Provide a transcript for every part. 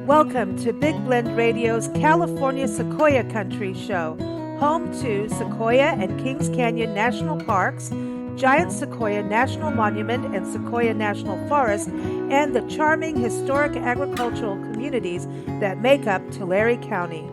Welcome to Big Blend Radio's California Sequoia Country show, home to Sequoia and Kings Canyon National Parks, Giant Sequoia National Monument and Sequoia National Forest, and the charming historic agricultural communities that make up Tulare County.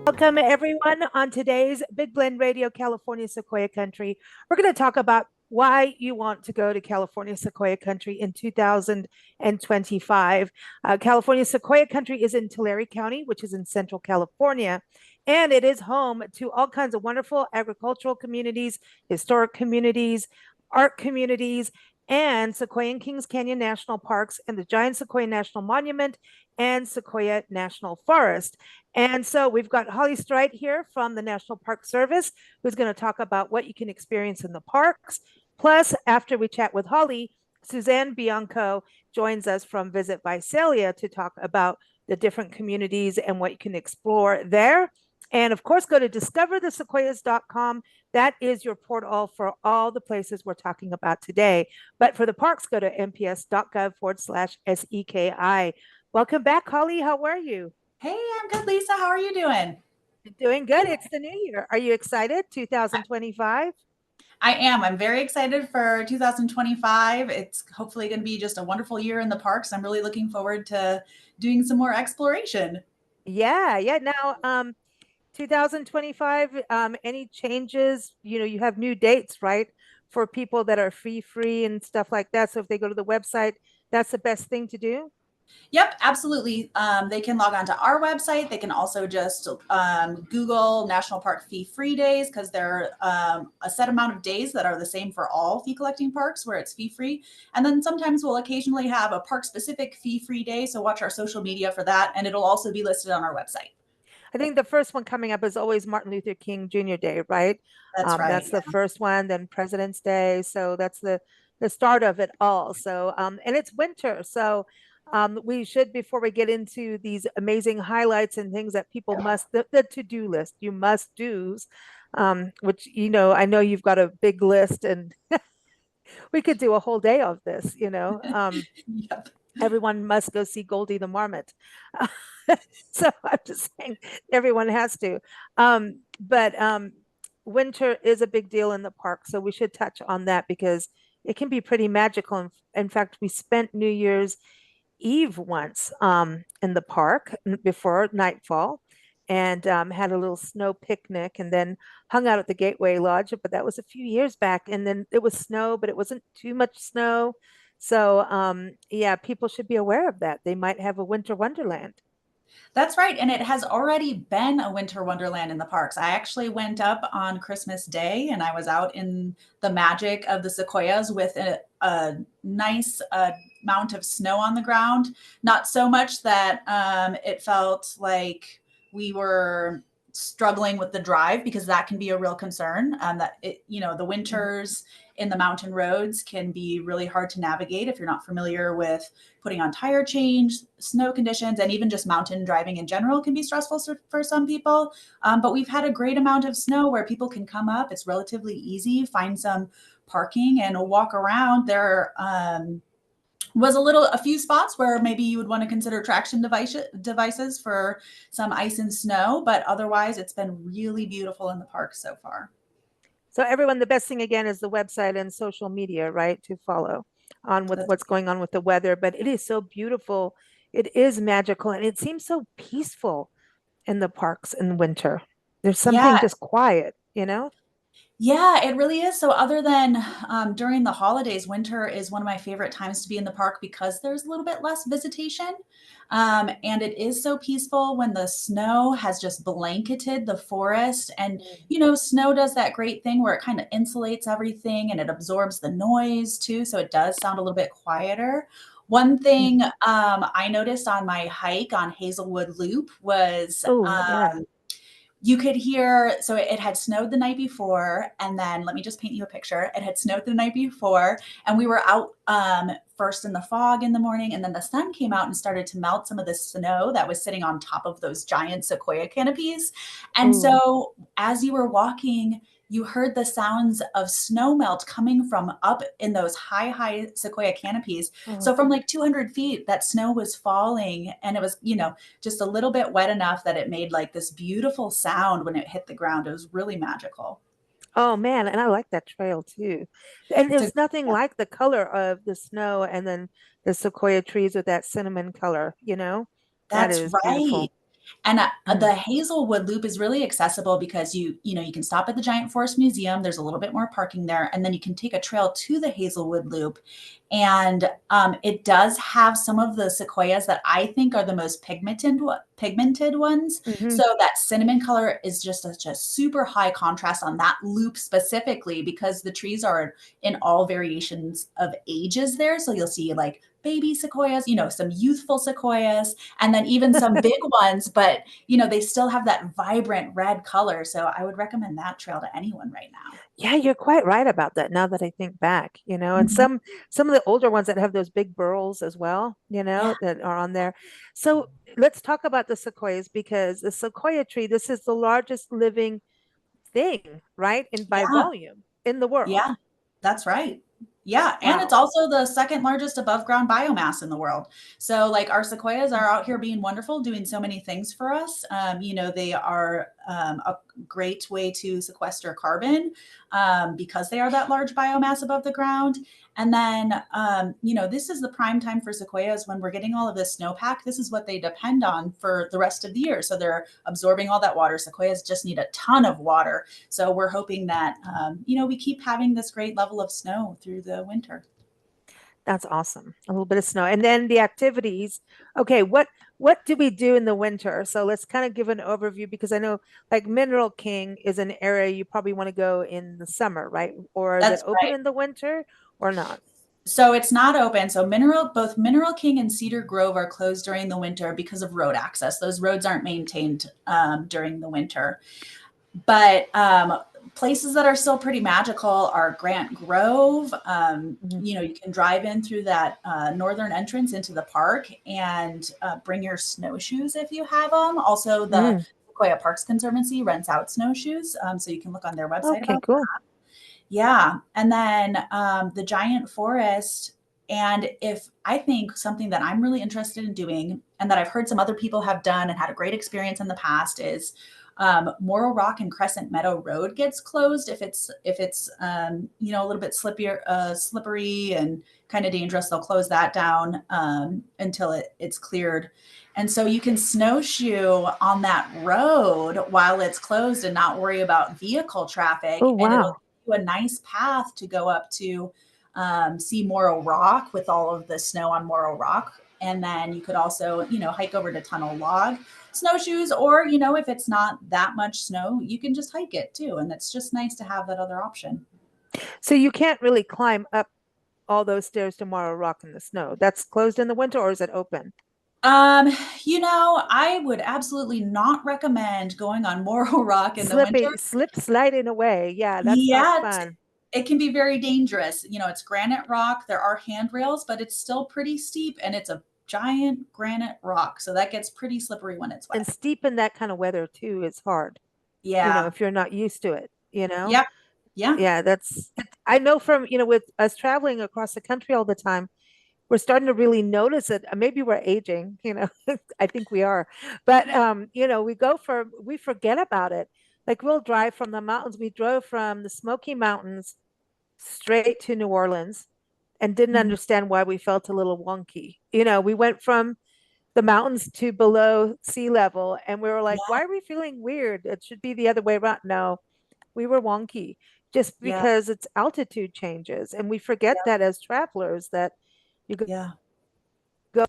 Welcome, everyone, on today's Big Blend Radio California Sequoia Country. We're going to talk about why you want to go to California Sequoia Country in 2025. California Sequoia Country is in Tulare County, which is in Central California, and it is home to all kinds of wonderful agricultural communities, historic communities, art communities, and Sequoia and Kings Canyon National Parks, and the Giant Sequoia National Monument, and Sequoia National Forest. And so we've got Holly Strite here from the National Park Service, who's going to talk about what you can experience in the parks. Plus, after we chat with Holly, Suzanne Bianco joins us from Visit Visalia to talk about the different communities and what you can explore there. And of course, go to discoverthesequoias.com. That is your portal for all the places we're talking about today. But for the parks, go to nps.gov/SEKI. Welcome back, Holly. How are you? Hey, I'm good, Lisa. How are you doing? Doing good. It's the new year. Are you excited? 2025? I am. I'm very excited for 2025. It's hopefully going to be just a wonderful year in the parks. I'm really looking forward to doing some more exploration. Yeah. Now, 2025, any changes? You have new dates, right? For people that are free and stuff like that. So if they go to the website, that's the best thing to do. Yep, absolutely. They can log on to our website. They can also just Google National Park fee-free days, because there are a set amount of days that are the same for all fee collecting parks where it's fee-free. And then sometimes we'll occasionally have a park-specific fee-free day. So watch our social media for that. And it'll also be listed on our website. I think the first one coming up is always Martin Luther King Jr. Day, right? That's right. That's the first one, then President's Day. So that's the start of it all. So, and it's winter. So we should, before we get into these amazing highlights and things that people must, the to-do list, you must do's, which, I know you've got a big list, and we could do a whole day of this, Yep. Everyone must go see Goldie the Marmot. So I'm just saying everyone has to. But winter is a big deal in the park. So we should touch on that because it can be pretty magical. In fact, we spent New Year's Eve once in the park before nightfall, and had a little snow picnic, and then hung out at the Gateway Lodge. But that was a few years back. And then it was snow, but it wasn't too much snow. So yeah, people should be aware of that. They might have a winter wonderland. That's right. And it has already been a winter wonderland in the parks. I actually went up on Christmas Day and I was out in the magic of the sequoias with a nice amount of snow on the ground. Not so much that it felt like we were struggling with the drive, because that can be a real concern. The winters in the mountain roads can be really hard to navigate if you're not familiar with putting on tire change, snow conditions, and even just mountain driving in general can be stressful for some people. But we've had a great amount of snow where people can come up. It's relatively easy, find some parking and walk around. There was a few spots where maybe you would want to consider traction devices for some ice and snow, but otherwise it's been really beautiful in the park so far. So everyone, the best thing again is the website and social media, right, to follow on with what's going on with the weather. But it is so beautiful. It is magical, and it seems so peaceful in the parks in winter. There's something just quiet, Yeah, it really is. So other than during the holidays, winter is one of my favorite times to be in the park because there's a little bit less visitation. And it is so peaceful when the snow has just blanketed the forest. And, snow does that great thing where it kind of insulates everything and it absorbs the noise too. So it does sound a little bit quieter. One thing I noticed on my hike on Hazelwood Loop was you could hear, so it had snowed the night before, and then let me just paint you a picture. It had snowed the night before, and we were out first in the fog in the morning, and then the sun came out and started to melt some of the snow that was sitting on top of those giant sequoia canopies. And so as you were walking you heard the sounds of snow melt coming from up in those high sequoia canopies. Oh, So from like 200 feet, that snow was falling, and it was, just a little bit wet enough that it made like this beautiful sound when it hit the ground. It was really magical. oh man, and I like that trail too. And It's a there's nothing like the color of the snow and then the sequoia trees with that cinnamon color, you know? That That's is right. beautiful. And Mm. the Hazelwood Loop is really accessible because you can stop at the Giant Forest Museum. There's a little bit more parking there, and then you can take a trail to the Hazelwood Loop. And it does have some of the sequoias that I think are the most pigmented ones. Hmm. So that cinnamon color is just such a super high contrast on that loop specifically because the trees are in all variations of ages there. So you'll see like baby sequoias, some youthful sequoias, and then even some big ones, but they still have that vibrant red color. So I would recommend that trail to anyone right now. Yeah, you're quite right about that now that I think back, and Mhm. some of the older ones that have those big burls as well, Yeah, that are on there. So let's talk about the sequoias because the sequoia tree, this is the largest living thing, right? And by yeah, volume in the world. yeah. That's right. Yeah, and it's Wow. also the second largest above ground biomass in the world. So, like, our sequoias are out here being wonderful, doing so many things for us. They are a great way to sequester carbon because they are that large biomass above the ground. And then, this is the prime time for sequoias when we're getting all of this snowpack. This is what they depend on for the rest of the year. So they're absorbing all that water. Sequoias just need a ton of water. So we're hoping that, we keep having this great level of snow through the winter. That's awesome. A little bit of snow. And then the activities. Okay, what do we do in the winter? So let's kind of give an overview because I know like Mineral King is an area you probably want to go in the summer, right? Or is it That's open right. in the winter or not? So it's not open. So both Mineral King and Cedar Grove are closed during the winter because of road access. Those roads aren't maintained during the winter. But places that are still pretty magical are Grant Grove. Mhm. You can drive in through that northern entrance into the park and bring your snowshoes if you have them. Also, the Mm. Sequoia Parks Conservancy rents out snowshoes, so you can look on their website Okay, about cool. that. Yeah, and then the Giant Forest. And if I think something that I'm really interested in doing, and that I've heard some other people have done and had a great experience in the past, is Morro Rock and Crescent Meadow Road gets closed if it's a little bit slippery and kind of dangerous. They'll close that down until it's cleared, and so you can snowshoe on that road while it's closed and not worry about vehicle Oh, traffic, and it'll wow. give you a nice path to go up to see Morro Rock with all of the snow on Morro Rock. And then you could also, hike over to Tunnel Log snowshoes, or, if it's not that much snow, you can just hike it too. And it's just nice to have that other option. So you can't really climb up all those stairs to Morro Rock in the snow. That's closed in the winter or is it open? Um, I would absolutely not recommend going on Morro Rock in the winter. Slip sliding away. Yeah, that's not Yeah, fun. it can be very dangerous. It's granite rock. There are handrails, but it's still pretty steep and it's a giant granite rock. So that gets pretty slippery when it's And wet. steep in that kind of weather too is hard, Yeah. if you're not used to it. Yep. Yeah. Yeah, I know from, with us traveling across the country all the time, we're starting to really notice it. Maybe we're aging. I think we are. But we forget about it. Like we'll drive from the mountains. We drove from the Smoky Mountains straight to New Orleans and didn't Mhm. understand why we felt a little wonky. We went from the mountains to below sea level and we were like, Yeah. why are we feeling weird? It should be the other way around. No, we were wonky just Yeah. because it's altitude changes. And we forget Yeah. that as travelers that you Yeah. go.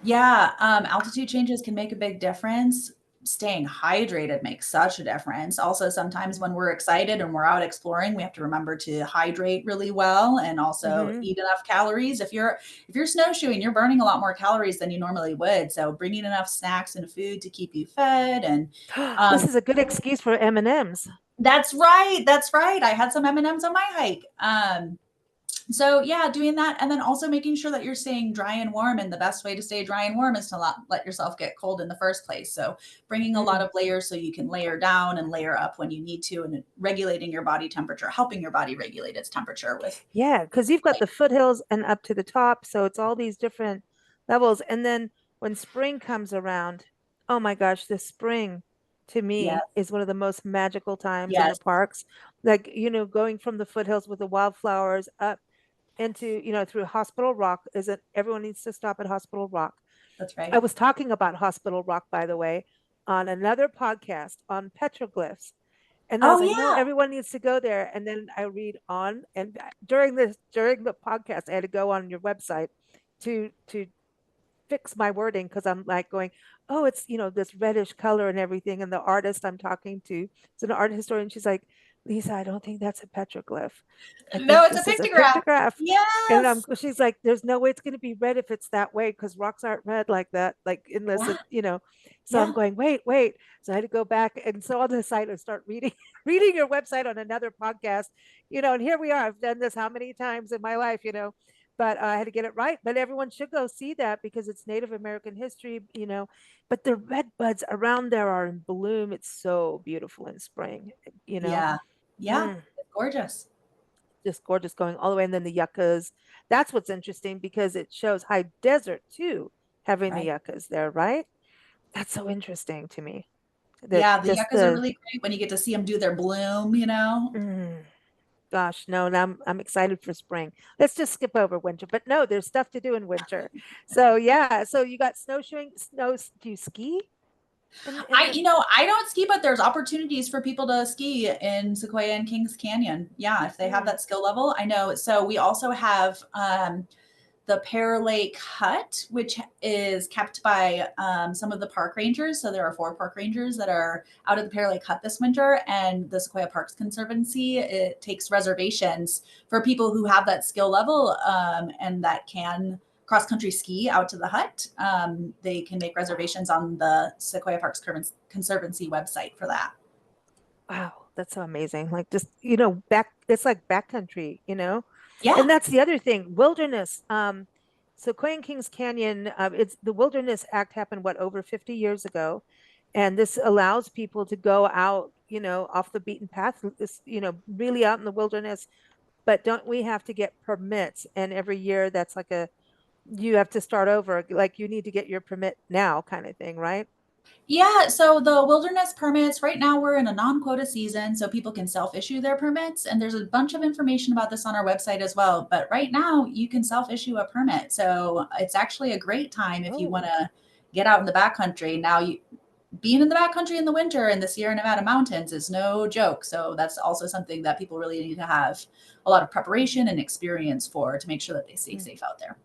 Yeah, altitude changes can make a big difference. Staying hydrated makes such a difference. Also, sometimes when we're excited and we're out exploring, we have to remember to hydrate really well and also Mm-hmm. eat enough calories. If you're snowshoeing, you're burning a lot more calories than you normally would. So bringing enough snacks and food to keep you fed, and This um, is a good excuse for M&Ms. that's right. That's right. I had some M&Ms on my hike. So yeah, doing that, and then also making sure that you're staying dry and warm. And the best way to stay dry and warm is to not let yourself get cold in the first place. So bringing a lot Mm. of layers so you can layer down and layer up when you need to, and regulating your body temperature, helping your body regulate its temperature with Yeah, because you've got like the foothills and up to the top, so it's all these different levels. And then when spring comes around, oh my gosh, the spring to yes, me is one of the most magical times in the yes, parks. Like, going from the foothills with the wildflowers up into, through Hospital Rock. Isn't everyone needs to stop at Hospital Rock? that's I right. was talking about Hospital Rock, by the way, on another podcast on petroglyphs. And I Oh was like, no, yeah, everyone needs to go there. And then I read on, and during the podcast, I had to go on your website to fix my wording because I'm like going, oh, it's this reddish color and everything. And the artist I'm talking to is an art historian. She's like, Lisa, I don't think that's a petroglyph. I no, think it's a this is a pictograph. pictograph. And Yes, she's like, there's no way it's going to be red if it's that way because rocks aren't red like that, like unless yeah, it. So I'm yeah. going, wait. So I had to go back, and so on the site I start reading reading your website on another podcast, and here we are. I've done this how many times in my life. But I had to get it right. But everyone should go see that because it's Native American history. But the red buds around there are in bloom. It's so beautiful in spring, you know. Yeah. Yeah. Mm, It's gorgeous. just gorgeous going all the way. And then the yuccas. That's what's interesting because it shows high desert too, having the Right. yuccas there, right? That's so interesting to me. That Yeah. The just yuccas are the really great when you get to see them do their bloom. mm, gosh, no, and I'm excited for spring. Let's just skip over winter, but no, there's stuff to do in winter. So yeah, so you got snowshoeing, snow. Do you ski in the? I don't ski, but there's opportunities for people to ski in Sequoia and Kings Canyon. Yeah. If they have Mm, that skill level, I know. So we also have, the Pear Lake Hut, which is kept by some of the park rangers. So there are 4 park rangers that are out at the Pear Lake Hut this winter, and the Sequoia Parks Conservancy, it takes reservations for people who have that skill level, and that can cross country ski out to the hut. They can make reservations on the Sequoia Parks Conservancy website for that. wow, that's so amazing. Like just back. It's like backcountry. Yeah. And that's the other thing. Wilderness. So Queen Kings Canyon. It's the Wilderness Act happened over 50 years ago, and this allows people to go out, off the beaten path. This, really out in the wilderness. But don't we have to get permits? And every year, that's like you have to start over. Like you need to get your permit now, kind of thing, right? Yeah, so the wilderness permits, right now we're in a non-quota season, so people can self-issue their permits. And there's a bunch of information about this on our website as well. But right now you can self-issue a permit. So it's actually a great time if you want Oh, to get out in the backcountry. Now, being in the backcountry in the winter in the Sierra Nevada mountains is no joke. So that's also something that people really need to have a lot of preparation and experience for, to make sure that they stay mm, safe out there.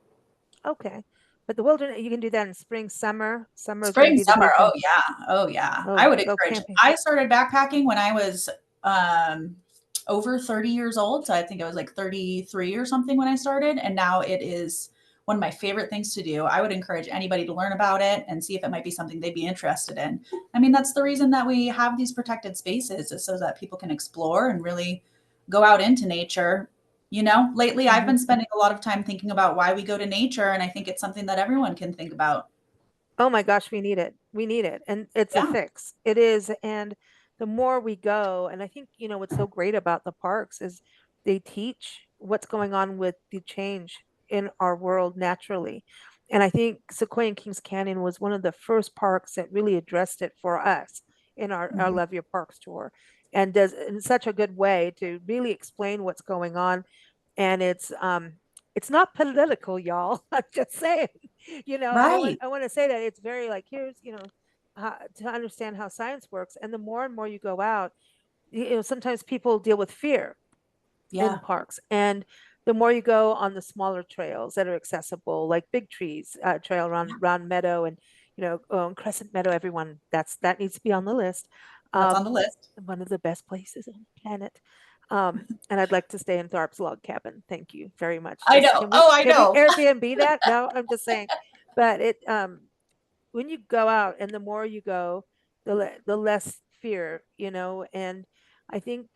okay. But the wilderness, you can do that in spring, summer. Summer is going to Spring, be the summer. big Oh time. yeah. Oh yeah. I Oh, would go encourage. camping. I started backpacking when I was over 30 years old. So I think I was like 33 or something when I started. And now it is one of my favorite things to do. I would encourage anybody to learn about it and see if it might be something they'd be interested in. I mean, that's the reason that we have these protected spaces, is so that people can explore and really go out into nature. Lately I've Hmm. been spending a lot of time thinking about why we go to nature. And I think it's something that everyone can think about. Oh my gosh, we need it. We need it. And it's a Yeah. fix. It is. And the more we go, and I think, what's so great about the parks is they teach what's going on with the change in our world naturally. And I think Sequoia and Kings Canyon was one of the first parks that really addressed it for us in our Mhm. Love Your Parks tour, and does in such a good way to really explain what's going on. And it's not political, y'all. I'm just saying. And Right. I want to say that it's very like here's to understand how science works. And the more and more you go out, sometimes people deal with fear in Yeah. parks, and the more you go on the smaller trails that are accessible, like Big Trees Trail around Yeah. Round Meadow, and Crescent Meadow, everyone that needs to be on the list. That's on the um, list. One of the best places on the planet. And I'd like to stay in Tharp's log cabin. Thank you very much. I Just know. Oh, I can we know. Airbnb that? No, I'm just saying. But when you go out and the more you go, the less fear. And I think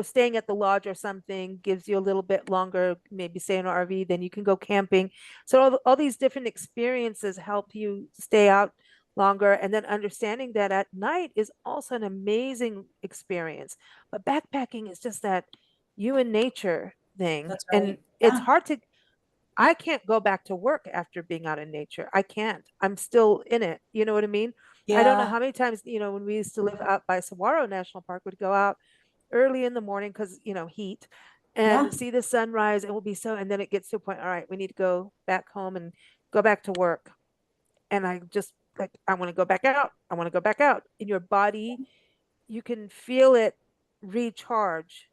staying at the lodge or something gives you a little bit longer, maybe stay in an RV, then you can go camping. So all these different experiences help you stay out longer. And then understanding that at night is also an amazing experience. But backpacking is just that you and nature thing. That's And right. it's Yeah. hard to, I can't go back to work after being out in nature. I can't. I'm still in it. You know what I mean? I don't know Yeah. how many times, when we used to live out by Saguaro National Park, we'd go out early in the morning because, heat Yeah. and see the sunrise. And we'll be so, and then it gets to a point, all right, we need to go back home and go back to work. And I just like, I want to go back out. I want to go back out. In your body, you can feel it recharge.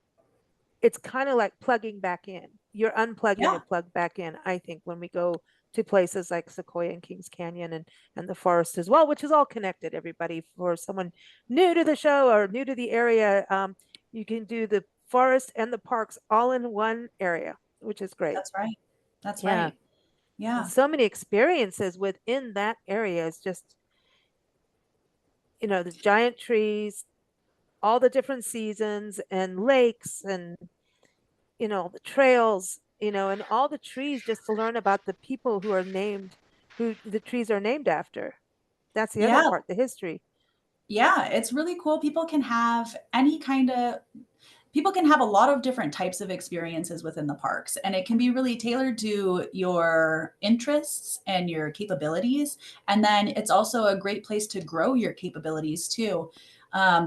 It's kind of like plugging back in. You're unplugging to Yeah. plug back in, I think, when we go to places like Sequoia and Kings Canyon and the forest as well, which is all connected, everybody. For someone new to the show or new to the area, you can do the forest and the parks all in one area, which is great. That's right. That's Yeah. right. And Yeah. so many experiences within that area is just, the giant trees, all the different seasons and lakes and the trails, and all the trees, just to learn about the people who are named, who the trees are named after. That's the other Yeah. part, the history. Yeah. It's really cool. People can have a lot of different types of experiences within the parks, and it can be really tailored to your interests and your capabilities. And then it's also a great place to grow your capabilities too.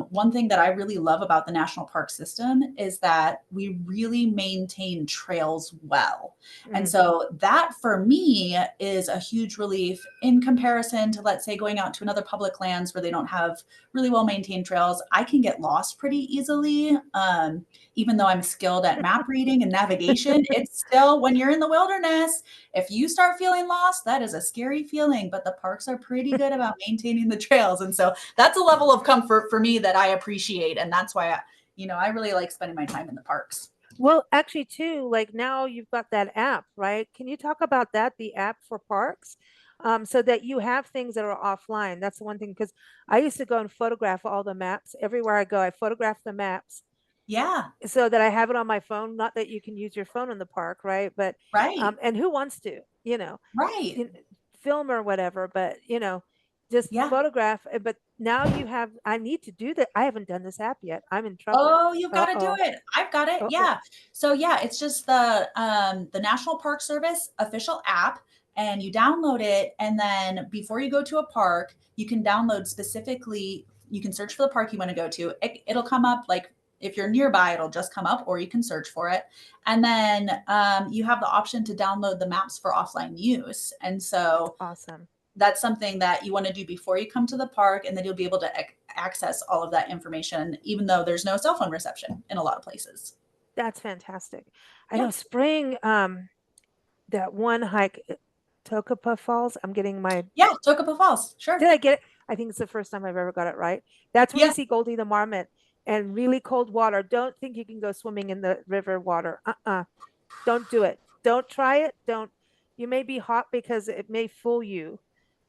One thing that I really love about the national park system is that we really maintain trails well. And Mm. so that for me is a huge relief in comparison to, let's say, going out to another public lands where they don't have really well maintained trails. I can get lost pretty easily. Even though I'm skilled at map reading and navigation, it's still, when you're in the wilderness, if you start feeling lost, that is a scary feeling, but the parks are pretty good about maintaining the trails. And so that's a level of comfort for me that I appreciate. And that's why I really like spending my time in the parks. Well, actually, too, like now you've got that app, right? Can you talk about that, the app for parks? So that you have things that are offline. That's the one thing, because I used to go and photograph all the maps everywhere I go. I photograph the maps Yeah, so that I have it on my phone. Not that you can use your phone in the park, right? But right, and who wants to, right. in, film or whatever, but just Yeah. photograph. But now you have. I need to do that. I haven't done this app yet. I'm in trouble. Oh, you've got to do Uh-oh. it. I've got it. Uh-oh. Yeah. So yeah, it's just the National Park Service official app, and you download it, and then before you go to a park, you can download specifically, you can search for the park you want to go to. It'll come up, like if you're nearby, it'll just come up, or you can search for it. And then you have the option to download the maps for offline use. And so Awesome. that's something that you want to do before you come to the park, and then you'll be able to access all of that information, even though there's no cell phone reception in a lot of places. That's fantastic. I Yeah. know spring, that one hike, Tokapa Falls. I'm getting my, Yeah. Tokapa Falls. did Sure. I get it? I think it's the first time I've ever got it right. That's where you Yeah. see Goldie the Marmot and really cold water. Don't think you can go swimming in the river water. Don't do it. Don't try it. Don't. You may be hot because it may fool you,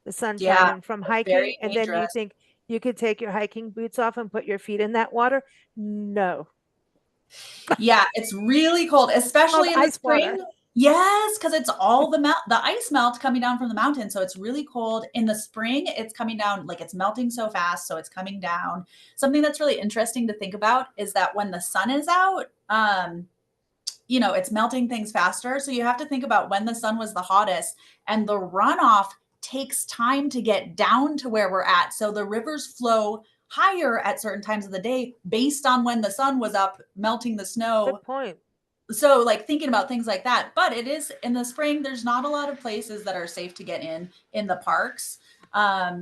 the sunshine, Yeah. and from It's hiking, very and then you dangerous. think you could take your hiking boots off and put your feet in that water. No. Yeah. It's really cold, Called especially in the ice water. spring. Yes, because it's all the ice melt coming down from the mountain. So it's really cold. In the spring, it's coming down, like it's melting so fast. So it's coming down. Something that's really interesting to think about is that when the sun is out, it's melting things faster. So you have to think about when the sun was the hottest, and the runoff takes time to get down to where we're at. So the rivers flow higher at certain times of the day based on when the sun was up melting the snow. Good point. So like thinking about things like that. But it is in the spring, there's not a lot of places that are safe to get in the parks.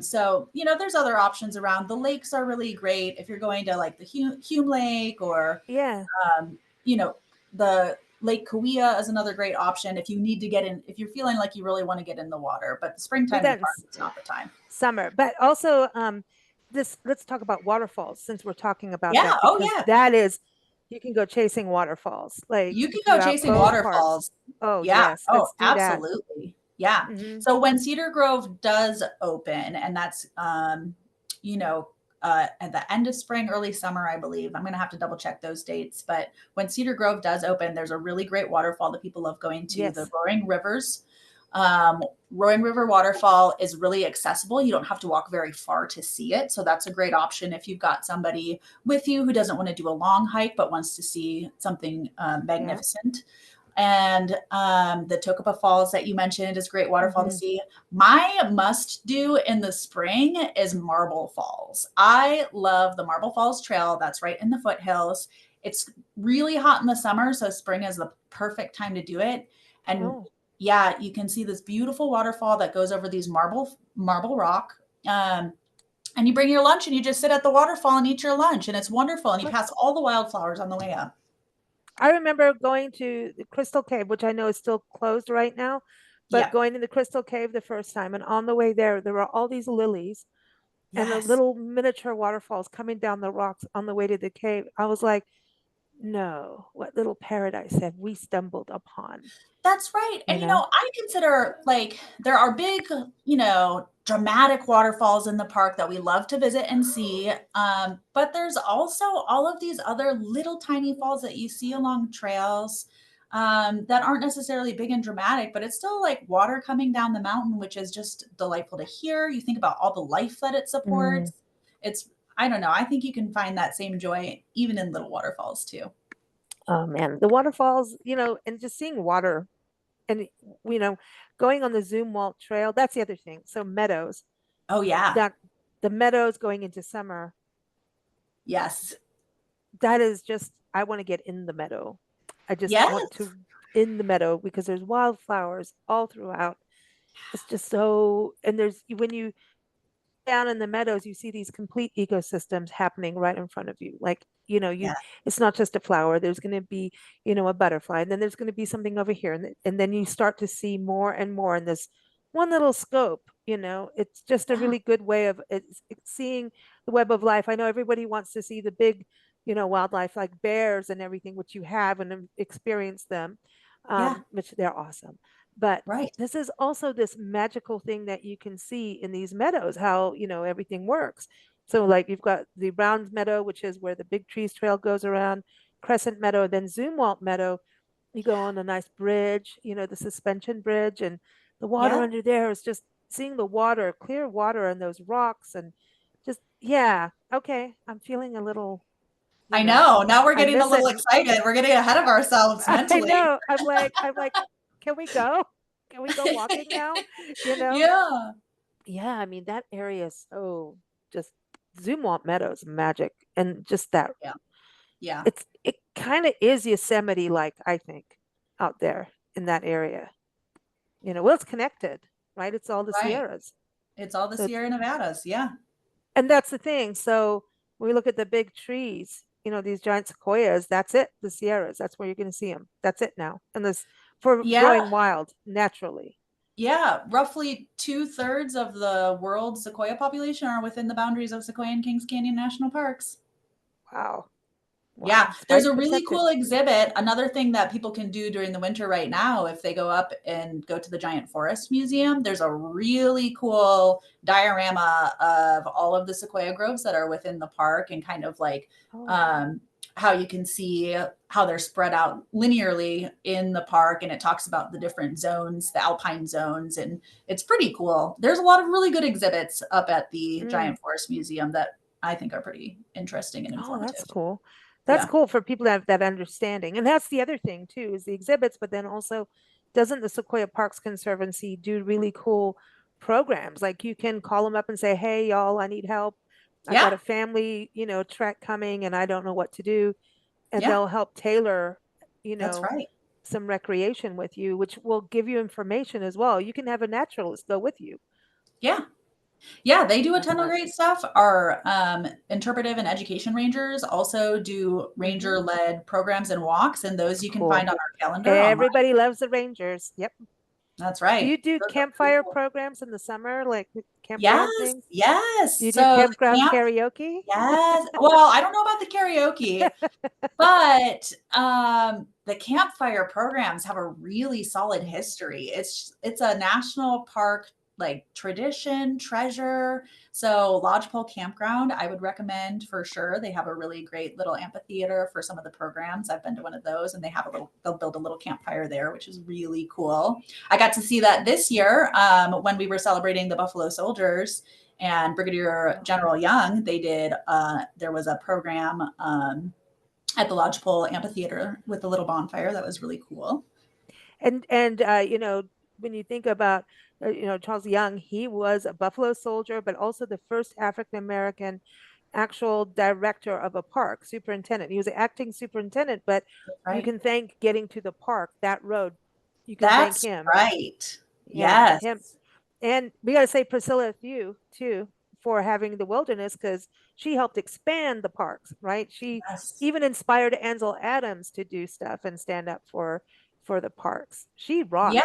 So there's other options around. The lakes are really great if you're going to like the Hume Lake, or Yeah. um, you know, the Lake Kauai is another great option if you need to get in, if you're feeling like you really want to get in the water. But the But springtime in the park that's is not the time. summer. But also, let's talk about waterfalls since we're talking about Yeah. that, Oh, because yeah. that is, you can go chasing waterfalls. Like You can if go you're out chasing both parks. waterfalls. Oh Yeah. yes, Oh, let's do that. absolutely. Yeah. Hmm. So when Cedar Grove does open, and that's, you know, at the end of spring, early summer, I believe. I'm going to have to double check those dates. But when Cedar Grove does open, there's a really great waterfall that people love going to, the Yes. Roaring Rivers. Roaring River Waterfall is really accessible. You don't have to walk very far to see it. So that's a great option if you've got somebody with you who doesn't want to do a long hike but wants to see something Yeah. magnificent. And the Tokapa Falls that you mentioned is a great waterfall to Hmm. see. My must do in the spring is Marble Falls. I love the Marble Falls Trail. That's right in the foothills. It's really hot in the summer, so spring is the perfect time to do it. And Oh, yeah, you can see this beautiful waterfall that goes over these marble rock. Um, and you bring your lunch and you just sit at the waterfall and eat your lunch, and it's wonderful. And you pass all the wildflowers on the way up. I remember going to the Crystal Cave, which I know is still closed right now, but Yeah. going to the Crystal Cave the first time, and on the way there were all these lilies and the Yes. little miniature waterfalls coming down the rocks on the way to the cave. I was like, no, what little paradise have we stumbled upon? That's right. You And know? I consider like there are big, dramatic waterfalls in the park that we love to visit and see. But there's also all of these other little tiny falls that you see along trails that aren't necessarily big and dramatic, but it's still like water coming down the mountain, which is just delightful to hear. You think about all the life that it Mm. supports. It's, I don't know. I think you can find that same joy even in little waterfalls too. Oh man, the waterfalls, and just seeing water and you know, going on the Zoom Walt Trail, that's the other thing. So meadows, Oh, yeah. that the meadows going into summer, Yes. that is just I want to get in the meadow. I just want Yes. to in the meadow because there's wildflowers all throughout. It's just so and there's when you down in the meadows, you see these complete ecosystems happening right in front of you. Like, Yeah. it's not just a flower. There's going to be, a butterfly, and then there's going to be something over here, and then you start to see more and more in this one little scope. It's just a Yeah. really good way of it's seeing the web of life. I know everybody wants to see the big, wildlife like bears and everything, which you have and experience them, Yeah. which they're awesome. But Right. this is also this magical thing that you can see in these meadows, how, everything works. So like you've got the Browns Meadow, which is where the Big Trees Trail goes around, Crescent Meadow, then Zumwalt Meadow. You go on a nice bridge, the suspension bridge, and the water Yeah. under there is just seeing the water, clear water and those rocks and just yeah, okay. I'm feeling a little, you I know, know. Now we're I getting a miss it. little excited. We're getting ahead of ourselves I mentally. know. I'm like, can we go? Can we go walking now? You know? Yeah. Yeah, I mean that area is so just Zumwalt Meadows magic and just that Yeah. Yeah. it kind of is Yosemite like I think out there in that area. Well it's connected, right? It's all the Right. Sierras. It's all the So Sierra Nevadas. Yeah. and that's the thing. So when we look at the big trees, these giant sequoias, that's it, the Sierras. That's where you're going to see them. That's it now. And this for Yeah. growing wild naturally. Yeah. Roughly 2/3 of the world's sequoia population are within the boundaries of Sequoia and Kings Canyon National Parks. Wow. Yeah, Wow. there's Right a really protected. cool exhibit. Another thing that people can do during the winter right now, if they go up and go to the Giant Forest Museum, there's a really cool diorama of all of the sequoia groves that are within the park and kind of like Oh. um, how you can see how they're spread out linearly in the park. And it talks about the different zones, the alpine zones, and it's pretty cool. There's a lot of really good exhibits up at the Mm. Giant Forest Museum that I think are pretty interesting and Oh, that's informative. cool. That's Yeah. cool for people to have that understanding. And that's the other thing too, is the exhibits, but then also doesn't the Sequoia Parks Conservancy do really cool programs? Like you can call them up and say, "Hey, y'all, I need help. I got Yeah. a family, trek coming and I don't know what to do." And Yeah. they'll help tailor, That's right. some recreation with you, which will give you information as well. You can have a naturalist go with you. Yeah. Yeah, they do a Love ton of that. great stuff. Our interpretive and education rangers also do Hmm. ranger-led programs and walks, and those you can find Cool. on our calendar online. Everybody loves the Rangers. Yep. That's Do you right. do Those are pretty campfire cool. programs in the summer, like with Yes, campground things? Do yes. you do So the campground camp, karaoke? yes. Well, I don't know about the karaoke, but the campfire programs have a really solid history. It's a national park like tradition, treasure. So Lodgepole Campground, I would recommend for sure. They have a really great little amphitheater for some of the programs. I've been to one of those, and they'll build a little campfire there, which is really cool. I got to see that this year when we were celebrating the Buffalo Soldiers and Brigadier General Young. There was a program at the Lodgepole Amphitheater with a little bonfire. That was really cool. And when you think about Charles Young, he was a Buffalo Soldier, but also the first African American actual director of a park, superintendent. He was an acting superintendent, but you Right. can thank getting to the park, that road. You can thank That's him. right. Yeah, him. Yes. And we got to say Priscilla Few too for having the wilderness, because she helped expand the parks, right? She Yes. even inspired Ansel Adams to do stuff and stand up for the parks. She Yeah. rocks.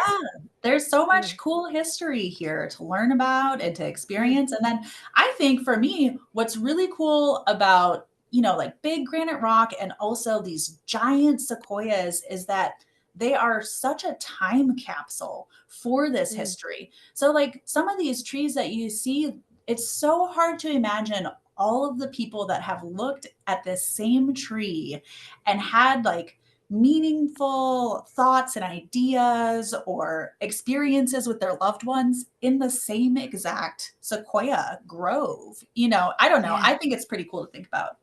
There's so much Mm, cool history here to learn about and to mm, experience. And then I think for me, what's really cool about, like big granite rock and also these giant sequoias is that they are such a time capsule for this mm. history. So, like some of these trees that you see, it's so hard to imagine all of the people that have looked at this same tree and had like meaningful thoughts and ideas or experiences with their loved ones in the same exact sequoia grove. I don't know. Yeah. I think it's pretty cool to think about.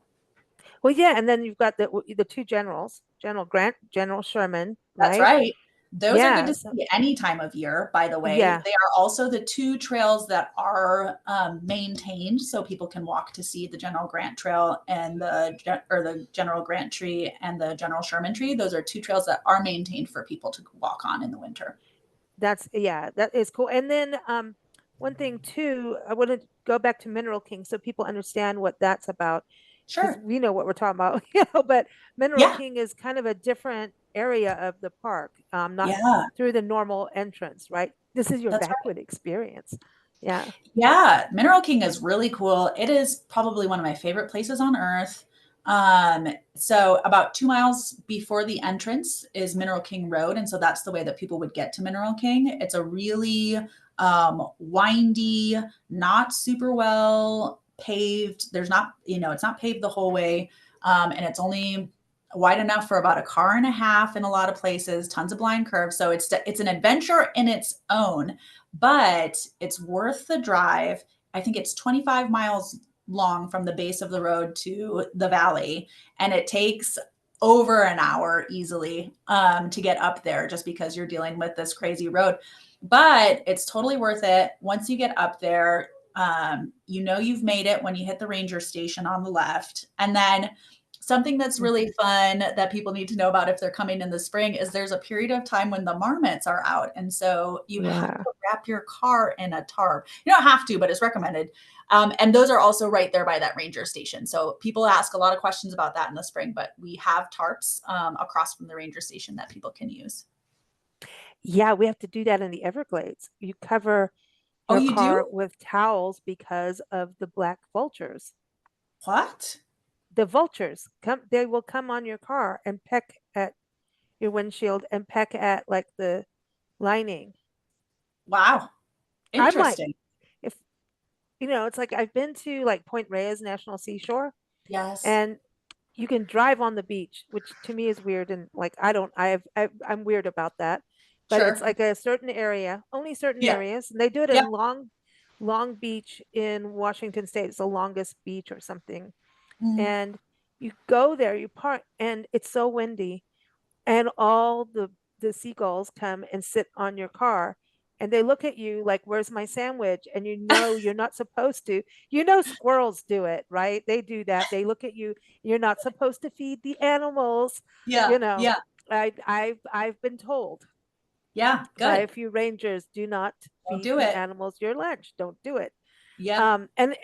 Well, yeah, and then you've got the two generals, General Grant, General Sherman, That's right? right. Those are good Yeah. to So see any time of year, by the way. yeah, They are also the two trails that are maintained, so people can walk to see the General Grant Trail and the General Grant Tree and the General Sherman Tree. Those are two trails that are maintained for people to walk on in the winter. that is cool. And then one thing too, I want to go back to Mineral King so people understand what that's about, because Sure. we know what we're talking about, but Mineral Yeah. King is kind of a different area of the park, not Yeah. through the normal entrance, right? This is your That's right. backward experience. Yeah. Yeah, Mineral King is really cool. It is probably one of my favorite places on earth. So about 2 miles before the entrance is Mineral King Road, and so that's the way that people would get to Mineral King. It's a really windy, not super well paved. There's not, it's not paved the whole way, and it's only wide enough for about a car and a half in a lot of places. Tons of blind curves, so it's an adventure in its own, but it's worth the drive. I think it's 25 miles long from the base of the road to the valley, and it takes over an hour easily to get up there just because you're dealing with this crazy road. But it's totally worth it. Once you get up there, you've made it when you hit the ranger station on the left. And then something that's really fun that people need to know about if they're coming in the spring is there's a period of time when the marmots are out. And so you have Yeah. to wrap your car in a tarp. You don't have to, but it's recommended. And those are also right there by that ranger station. So people ask a lot of questions about that in the spring, but we have tarps across from the ranger station that people can use. Yeah, we have to do that in the Everglades. You cover Oh, your you car do? with towels because of the black vultures. What? The vultures they will come on your car and peck at your windshield and peck at like the lining. Wow. I'm like, Interesting. if it's like I've been to like Point Reyes National Seashore, Yes. and you can drive on the beach, which to me is weird. And like, I don't, I'm weird about that. But it's Sure. like a certain area, only certain Yeah. areas. And they do it Yeah. in Long Beach in Washington State. It's the longest beach or something. Mm. And you go there, you park, and it's so windy. And all the seagulls come and sit on your car, and they look at you like, where's my sandwich? And you're not supposed to. Squirrels do it, right? They do that. They look at you. You're not supposed to feed the animals. Yeah. you know Yeah. I've been told Yeah. by a Good. few rangers, do not Don't feed do the it. animals your lunch. Don't do it. Yep. And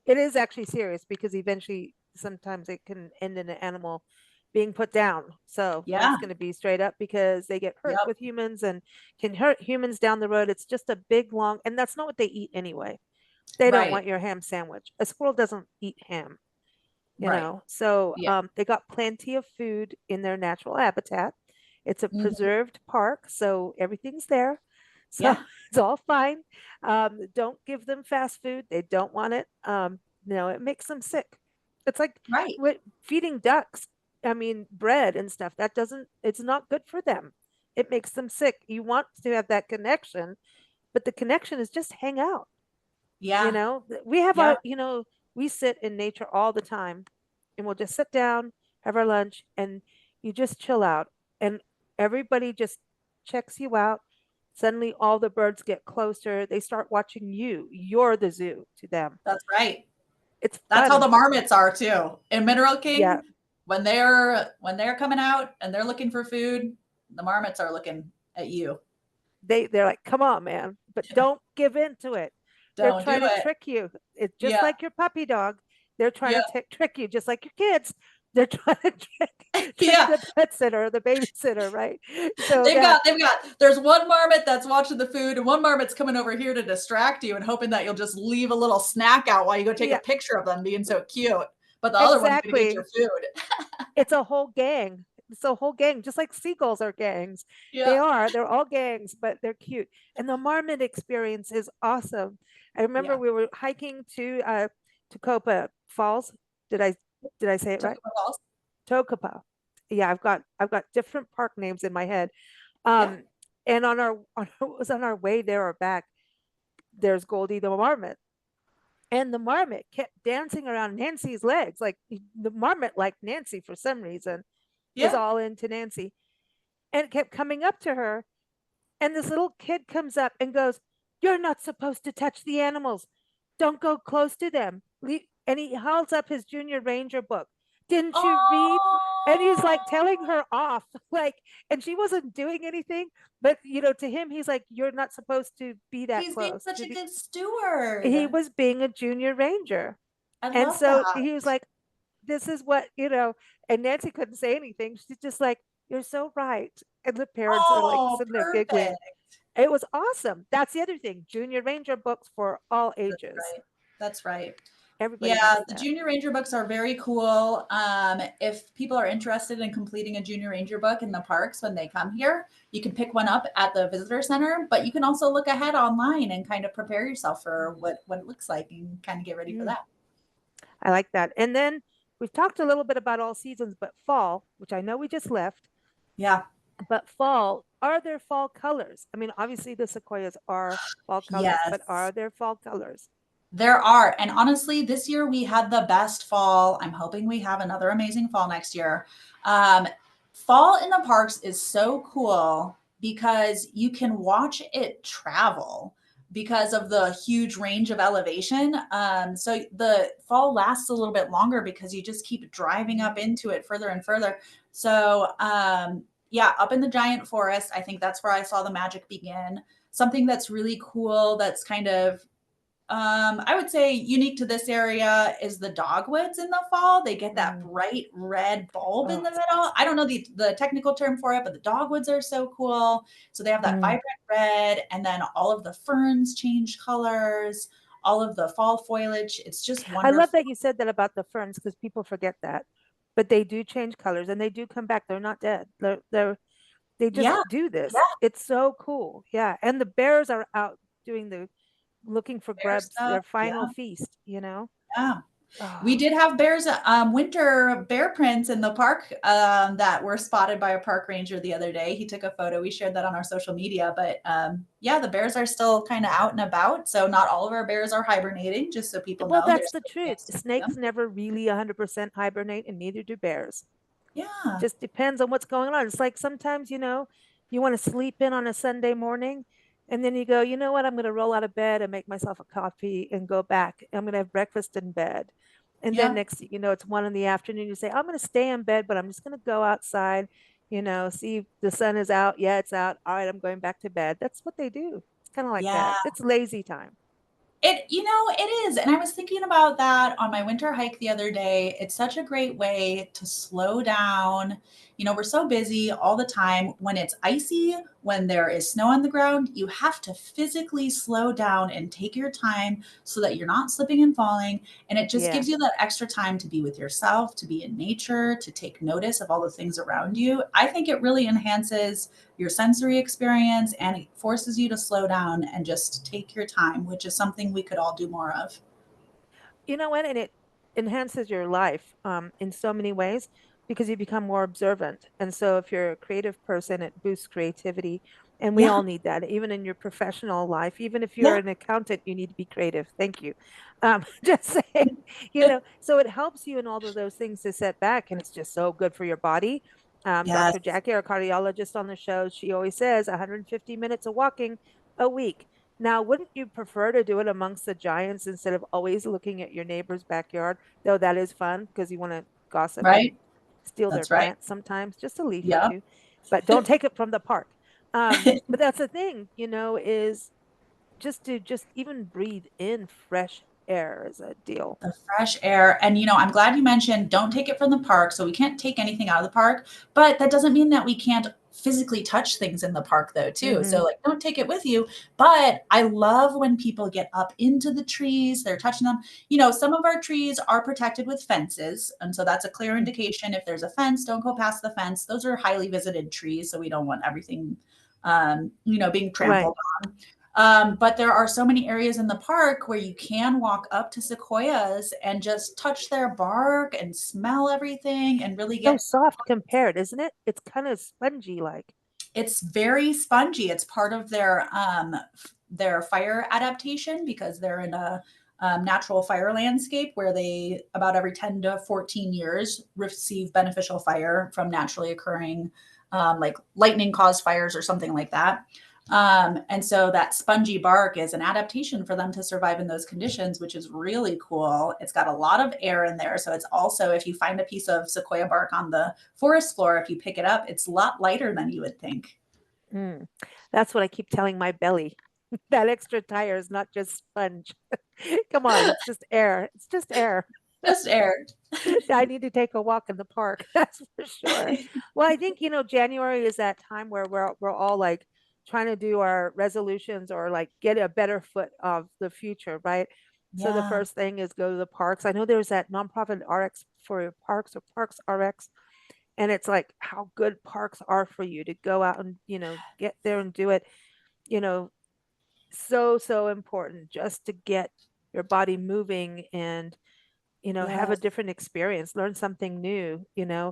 it is actually serious, because eventually sometimes it can end in an animal being put down. So Yeah. that's going to be straight up, because they get hurt Yep. with humans and can hurt humans down the road. It's just a big long, and that's not what they eat anyway. They don't Right. want your ham sandwich. A squirrel doesn't eat ham, Right. So Yeah. they got plenty of food in their natural habitat. It's a Mhm. preserved park, so everything's there. So Yeah. it's all fine. Don't give them fast food. They don't want it. No, it makes them sick. It's like Right. with feeding ducks. I mean, bread and stuff. That doesn't, it's not good for them. It makes them sick. You want to have that connection, but the connection is just hang out. You Yeah. know, we have Yep. our, you know, we sit in nature all the time and we'll just sit down, have our lunch, and you just chill out. And everybody just checks you out. Suddenly, all the birds get closer. They start watching you. You're the zoo to them. That's right. It's That's how fun. the marmots are too. In Mineral Yeah. King, when they're coming out and they're looking for food, the marmots are looking at you. They're like, come on, man, but don't give in to it. They're Don't do trying to it. trick you. It's just Yeah. like your puppy dog. They're trying Yeah. to trick you, just like your kids. They're trying to trick Yeah. the pet sitter, the babysitter, right? So There's one marmot that's watching the food and one marmot's coming over here to distract you and hoping that you'll just leave a little snack out while you go take a yeah, picture of them being so cute. But the other one's going to get exactly. your food. It's a whole gang. It's a whole gang, just like seagulls are gangs. They Yeah. are. They're all gangs, but they're cute. And the marmot experience is awesome. I remember Yeah. we were hiking to Toccopa Falls. Did I did I say it Took right? a balls. Toccopa. Yeah, I've got different park names in my head. Yeah. Um, and it was on our way there or back. There's Goldie the marmot, and the marmot kept dancing around Nancy's legs. Like the marmot liked Nancy for some reason, was Yeah. all into Nancy, and it kept coming up to her. And this little kid comes up and goes, "You're not supposed to touch the animals. Don't go close to them." And he holds up his junior ranger book. Didn't you read? And he's like telling Oh, her off, like, and she wasn't doing anything. But to him, he's like, "You're not supposed to be that he's being close." such a good steward. He was being a junior ranger. I And love so that. he was like, "This is what." And Nancy couldn't say anything. She's just like, "You're so right." And the parents are like Oh, sitting there giggling. perfect. It was awesome. That's the other thing. Junior Ranger books for all That's ages. right. That's right. Everybody Yeah, has the that. Junior Ranger books are very cool. If people are interested in completing a Junior Ranger book in the parks when they come here, you can pick one up at the visitor center, but you can also look ahead online and kind of prepare yourself for what it looks like and kind of get ready for Mm, that. I like that. And then we've talked a little bit about all seasons, but fall, which I know we just left, Yeah. but fall, are there fall colors? I mean, obviously the sequoias are fall colors, but Yes. are there fall colors? There are. And honestly, this year we had the best fall. I'm hoping we have another amazing fall next year. Um, Fall in the parks is so cool because you can watch it travel because of the huge range of elevation. So the fall lasts a little bit longer because you just keep driving up into it further and further. So, yeah, up in the giant forest, I think that's where I saw the magic begin. Something that's really cool that's kind of I would say unique to this area is the dogwoods in the fall. They get that Mm. bright red bulb in Oh, the middle. I don't know the technical term for it, but the dogwoods are so cool. So they have that mm. vibrant red, and then all of the ferns change colors, all of the fall foliage. It's just I love wonderful. that you said that about the ferns because people forget that. But they do change colors and they do come back. They're not dead. They just Yeah, do yeah, this. It's so cool. Yeah. And the bears are out doing the looking for bear grubs, stuff. their Yeah, final feast. yeah. We Oh, did have bears, winter bear prints in the park that were spotted by a park ranger the other day. He took a photo. We shared that on our social media. But yeah, the bears are still kind of out and about. So not all of our bears are hibernating, just so people well, know that's there's the still a truth. chance to see Snakes them. never really 100% hibernate, and neither do bears. Yeah. Just depends on what's going on. It's like sometimes, you want to sleep in on a Sunday morning, and then you go, you know what? I'm going to roll out of bed and make myself a coffee and go back. I'm going to have breakfast in bed. And then Yeah. next thing you know, it's 1 in the afternoon. You say, I'm going to stay in bed, but I'm just going to go outside, see if the sun is out. Yeah, it's out. All right, I'm going back to bed. That's what they do. It's kind of like Yeah. that. It's lazy time. It is. And I was thinking about that on my winter hike the other day. It's such a great way to slow down. we're so busy all the time. When it's icy, when there is snow on the ground, you have to physically slow down and take your time so that you're not slipping and falling. And it just Yeah. gives you that extra time to be with yourself, to be in nature, to take notice of all the things around you. I think it really enhances your sensory experience and it forces you to slow down and just take your time, which is something we could all do more of. You know what? And it enhances your life in so many ways because you become more observant. And so, if you're a creative person, it boosts creativity. And we Yeah. all need that, even in your professional life. Even if you're Yeah. an accountant, you need to be creative. Thank you. Just saying, so it helps you in all of those things to set back. And it's just so good for your body. Yes. Dr. Jackie, our cardiologist on the show, she always says 150 minutes of walking a week. Now, wouldn't you prefer to do it amongst the giants instead of always looking at your neighbor's backyard? Though that is fun because you want to gossip and Right. steal their That's right. plants sometimes, just a leaf or Yep. two, but don't take it from the park. But that's the thing, is just even breathe in fresh air is a deal. The fresh air. And, I'm glad you mentioned don't take it from the park. So we can't take anything out of the park, but that doesn't mean that we can't physically touch things in the park though too. Hmm. So like don't take it with you. But I love when people get up into the trees, they're touching them. Some of our trees are protected with fences. And so that's a clear indication. If there's a fence, don't go past the fence. Those are highly visited trees. So we don't want everything being Right. trampled on. But there are so many areas in the park where you can walk up to sequoias and just touch their bark and smell everything and really So get soft compared, isn't it? It's kind of spongy like. it's very spongy. It's part of their fire adaptation because they're in a natural fire landscape where they about every 10 to 14 years receive beneficial fire from naturally occurring like lightning caused fires or something like that. And so that spongy bark is an adaptation for them to survive in those conditions, which is really cool. It's got a lot of air in there. So it's also, if you find a piece of sequoia bark on the forest floor, if you pick it up, it's a lot lighter than you would think. Mm. That's what I keep telling my belly. That extra tire is not just sponge. Come on, it's just air. It's just air. Just air. I need to take a walk in the park. That's for sure. Well, I think, January is that time where we're all like trying to do our resolutions or like get a better foot of the future, right? So the Yeah. first thing is go to the parks. I know there's that nonprofit RX for parks or Parks RX, and it's like how good parks are for you to go out and, get there and do it, you know, so important just to get your body moving and have a Yes. different experience, learn something new, Yeah.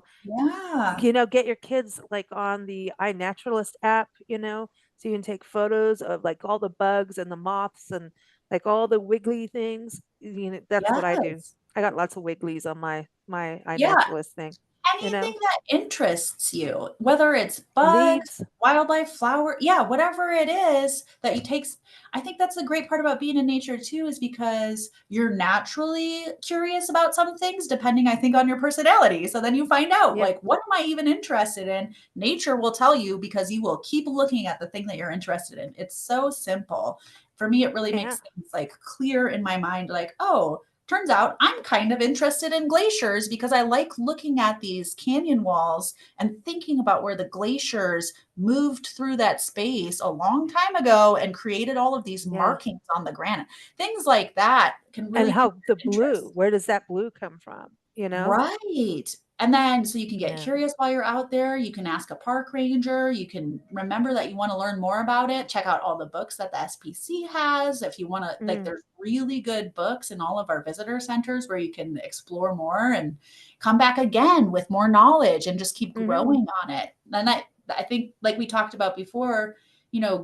get your kids like on the iNaturalist app, so you can take photos of like all the bugs and the moths and like all the wiggly things. That's what I do. Yes. I got lots of wigglies on my Yeah. iNaturalist thing, you Anything know, that interests you, whether it's bugs, leaves. wildlife, flower, yeah, whatever it is that you take. I think that's the great part about being in nature too, is because you're naturally curious about some things, depending, I think, on your personality. So then you find out, Yep. like, what am I even interested in? Nature will tell you because you will keep looking at the thing that you're interested in. It's so simple. For me, it really Yeah. makes things like clear in my mind, like, oh, turns out I'm kind of interested in glaciers because I like looking at these canyon walls and thinking about where the glaciers moved through that space a long time ago and created all of these Yeah. markings on the granite. Things like that can And really pique how the your blue, interest. where does that blue come from? Right. And then so you can get Yeah. curious while you're out there. You can ask a park ranger. You can remember that you want to learn more about it. Check out all the books that the SPC has. If you want to, like, Mm. there's really good books in all of our visitor centers where you can explore more and come back again with more knowledge and just keep Hmm. growing on it. And I think, like we talked about before,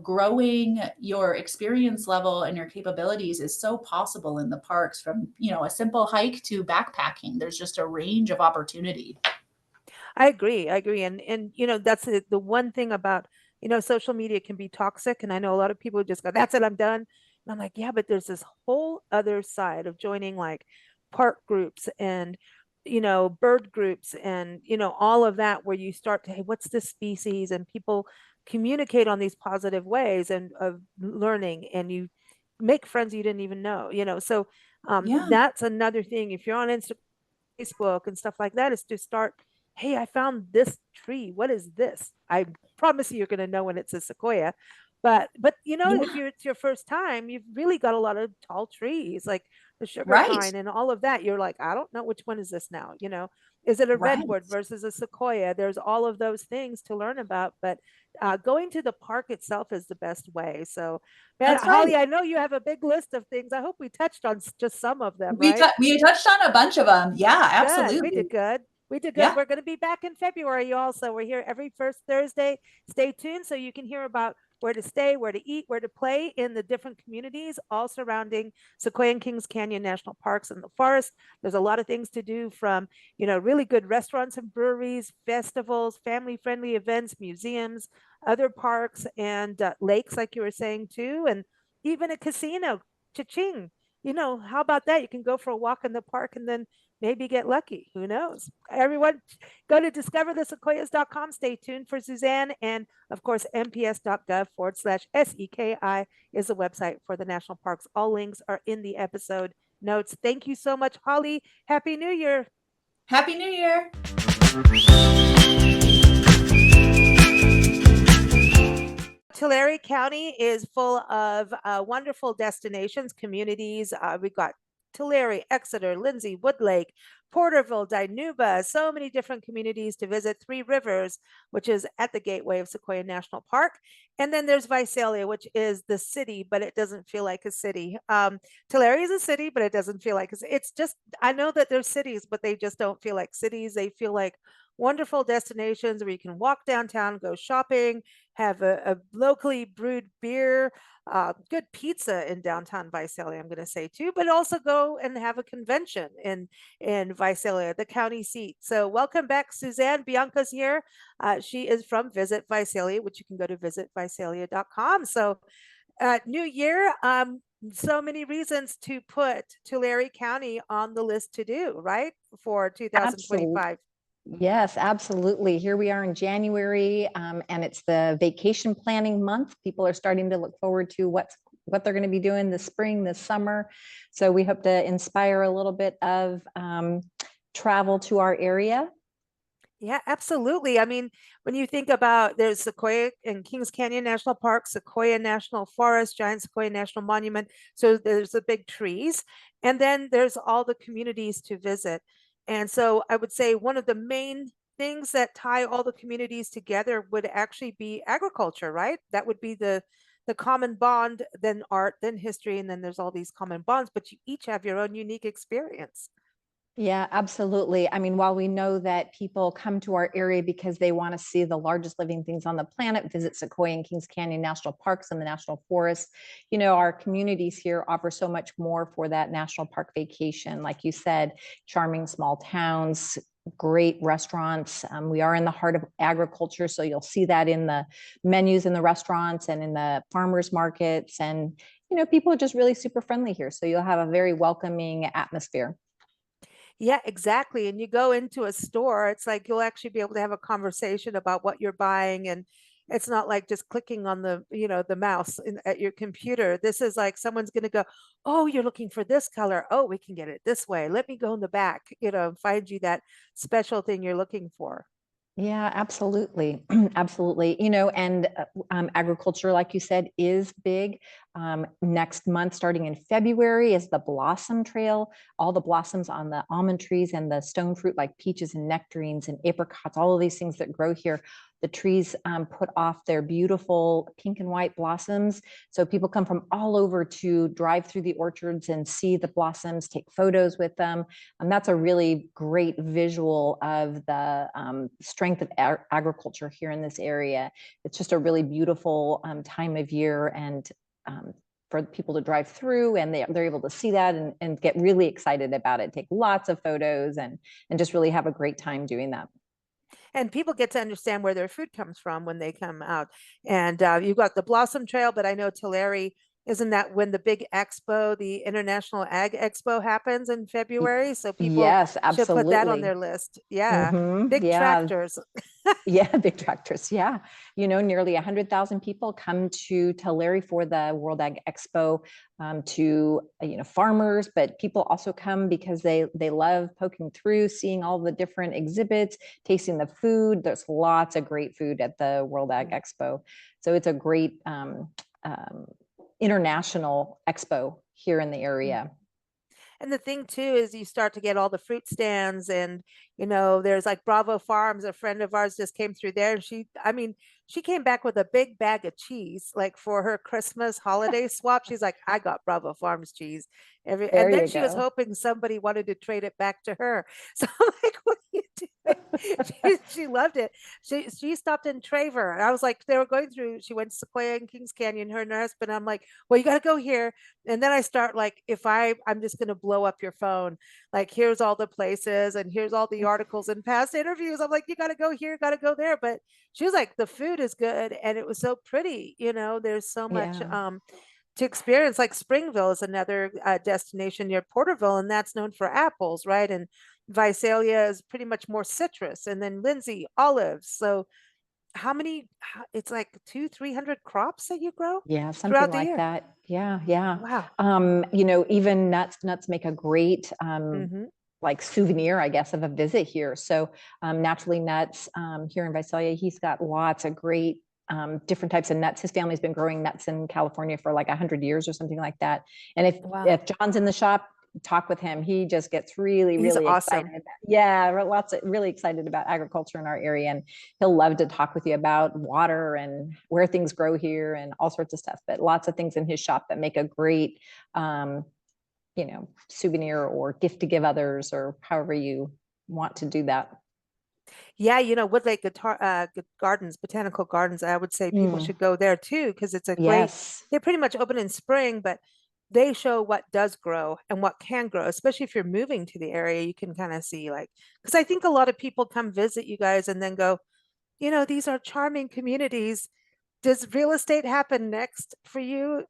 growing your experience level and your capabilities is so possible in the parks from, a simple hike to backpacking. There's just a range of opportunity. I agree. I agree. And that's the one thing about, social media can be toxic. And I know a lot of people just go, that's it, I'm done. And I'm like, yeah, but there's this whole other side of joining like park groups and, bird groups and, all of that where you start to, hey, what's this species? And people communicate on these positive ways and of learning and you make friends you didn't even know, so Yeah. that's another thing. If you're on Instagram, Facebook and stuff like that, is to start, hey, I found this tree. What is this? I promise you, you're going to know when it's a sequoia. But if Yeah, it's your first time, you've really got a lot of tall trees like the sugar right, pine and all of that. You're like, I don't know which one is this now. Is it a right. redwood versus a sequoia? There's all of those things to learn about, but going to the park itself is the best way. So, man, That's right. Holly, I know you have a big list of things. I hope we touched on just some of them, We right? we touched on a bunch of them. Yeah, Good. We did absolutely. good. We did good. Yeah, We're going to be back in February, y'all. So we're here every first Thursday. Stay tuned so you can hear about where to stay, where to eat, where to play in the different communities, all surrounding Sequoia and Kings Canyon National Parks and the forest. There's a lot of things to do from, really good restaurants and breweries, festivals, family friendly events, museums, other parks, and lakes, like you were saying, too, and even a casino. Cha-ching. How about that? You can go for a walk in the park and then maybe get lucky. Who knows? Everyone, go to discoverthesequoias.com. Stay tuned for Suzanne. And of course, mps.gov/SEKI is the website for the national parks. All links are in the episode notes. Thank you so much, Holly. Happy New Year. Happy New Year. Tulare County is full of wonderful destinations, communities. We've got Tulare, Exeter, Lindsay, Woodlake, Porterville, Dinuba, so many different communities to visit. Three Rivers, which is at the gateway of Sequoia National Park. And then there's Visalia, which is the city, but it doesn't feel like a city. Tulare is a city, but it doesn't feel like it's just, I know that there's cities, but they just don't feel like cities. They feel like wonderful destinations where you can walk downtown, go shopping, have a locally brewed beer, good pizza in downtown Visalia, I'm going to say too, but also go and have a convention in Visalia, the county seat. So welcome back, Suzanne. Bianca's here. She is from Visit Visalia, which you can go to visitvisalia.com. So New Year, so many reasons to put Tulare County on the list to do, right? For Absolutely. 2025. Yes, absolutely. Here we are in January, and it's the vacation planning month. People are starting to look forward to what they're going to be doing this spring, this summer. So we hope to inspire a little bit of travel to our area. Yeah, absolutely. I mean, when you think about there's Sequoia and Kings Canyon National Park, Sequoia National Forest, Giant Sequoia National Monument. So there's the big trees. And then there's all the communities to visit. And so I would say one of the main things that tie all the communities together would actually be agriculture, right? That would be the common bond, then art, then history, and then there's all these common bonds, but you each have your own unique experience. Yeah, absolutely. I mean, while we know that people come to our area because they want to see the largest living things on the planet, visit Sequoia and Kings Canyon National Parks and the National Forest, our communities here offer so much more for that national park vacation. Like you said, charming small towns, great restaurants. We are in the heart of agriculture, so you'll see that in the menus in the restaurants and in the farmers markets. And, people are just really super friendly here. So you'll have a very welcoming atmosphere. Yeah, exactly. And you go into a store, it's like you'll actually be able to have a conversation about what you're buying. And it's not like just clicking on the mouse at your computer. This is like someone's going to go, oh, you're looking for this color. Oh, we can get it this way. Let me go in the back, find you that special thing you're looking for. Yeah, absolutely. Absolutely. And agriculture, like you said, is big. Next month, starting in February, is the Blossom Trail. All the blossoms on the almond trees and the stone fruit, like peaches and nectarines and apricots, all of these things that grow here. The trees put off their beautiful pink and white blossoms. So people come from all over to drive through the orchards and see the blossoms, take photos with them. And that's a really great visual of the strength of agriculture here in this area. It's just a really beautiful time of year, and for people to drive through, and they're able to see that and get really excited about it, take lots of photos, and just really have a great time doing that. And people get to understand where their food comes from when they come out. And you've got the Blossom Trail, but I know Tulare Isn't that when the big expo, the International Ag Expo happens in February? So people Yes, should put that on absolutely. their list. Yeah. Big Yeah. tractors. Yeah, big tractors. Yeah. Nearly 100,000 people come to Tulare for the World Ag Expo, to, farmers, but people also come because they love poking through, seeing all the different exhibits, tasting the food. There's lots of great food at the World Ag Expo. So it's a great international expo here in the area. And the thing too is you start to get all the fruit stands and there's like Bravo Farms. A friend of ours just came through there and she came back with a big bag of cheese like for her Christmas holiday swap. She's like, I got Bravo Farms cheese. There And then you she was go. hoping somebody wanted to trade it back to her. So I'm like, what are you doing? She loved it. She stopped in Traver and I was like, they were going through, she went to Sequoia and Kings Canyon, her and her husband. I'm like, well, you got to go here. And then I start like, if I'm just going to blow up your phone. Like, here's all the places and here's all the articles and past interviews. I'm like, you got to go here, got to go there. But she was like, the food is good and it was so pretty. There's so much Yeah. to experience. Like Springville is another destination near Porterville, and that's known for apples, right? And Visalia is pretty much more citrus, and then Lindsay olives. So it's like 300 crops that you grow Yeah, something throughout the like year. that. Yeah, yeah. Wow. Even nuts make a great Hmm. like souvenir, I guess, of a visit here. So Naturally Nuts here in Visalia, he's got lots of great different types of nuts. His family's been growing nuts in California for like 100 years or something like that. And Wow. if John's in the shop, talk with him. He just gets really, He's really awesome. excited. Yeah, really excited about agriculture in our area. And he'll love to talk with you about water and where things grow here and all sorts of stuff. But lots of things in his shop that make a great, souvenir or gift to give others or however you want to do that. Yeah, Woodlake Gardens, Botanical Gardens, I would say people should go there too, because it's a great, Yes. they're pretty much open in spring, but they show what does grow and what can grow, especially if you're moving to the area. You can kind of see like, because I think a lot of people come visit you guys and then go, these are charming communities. Does real estate happen next for you?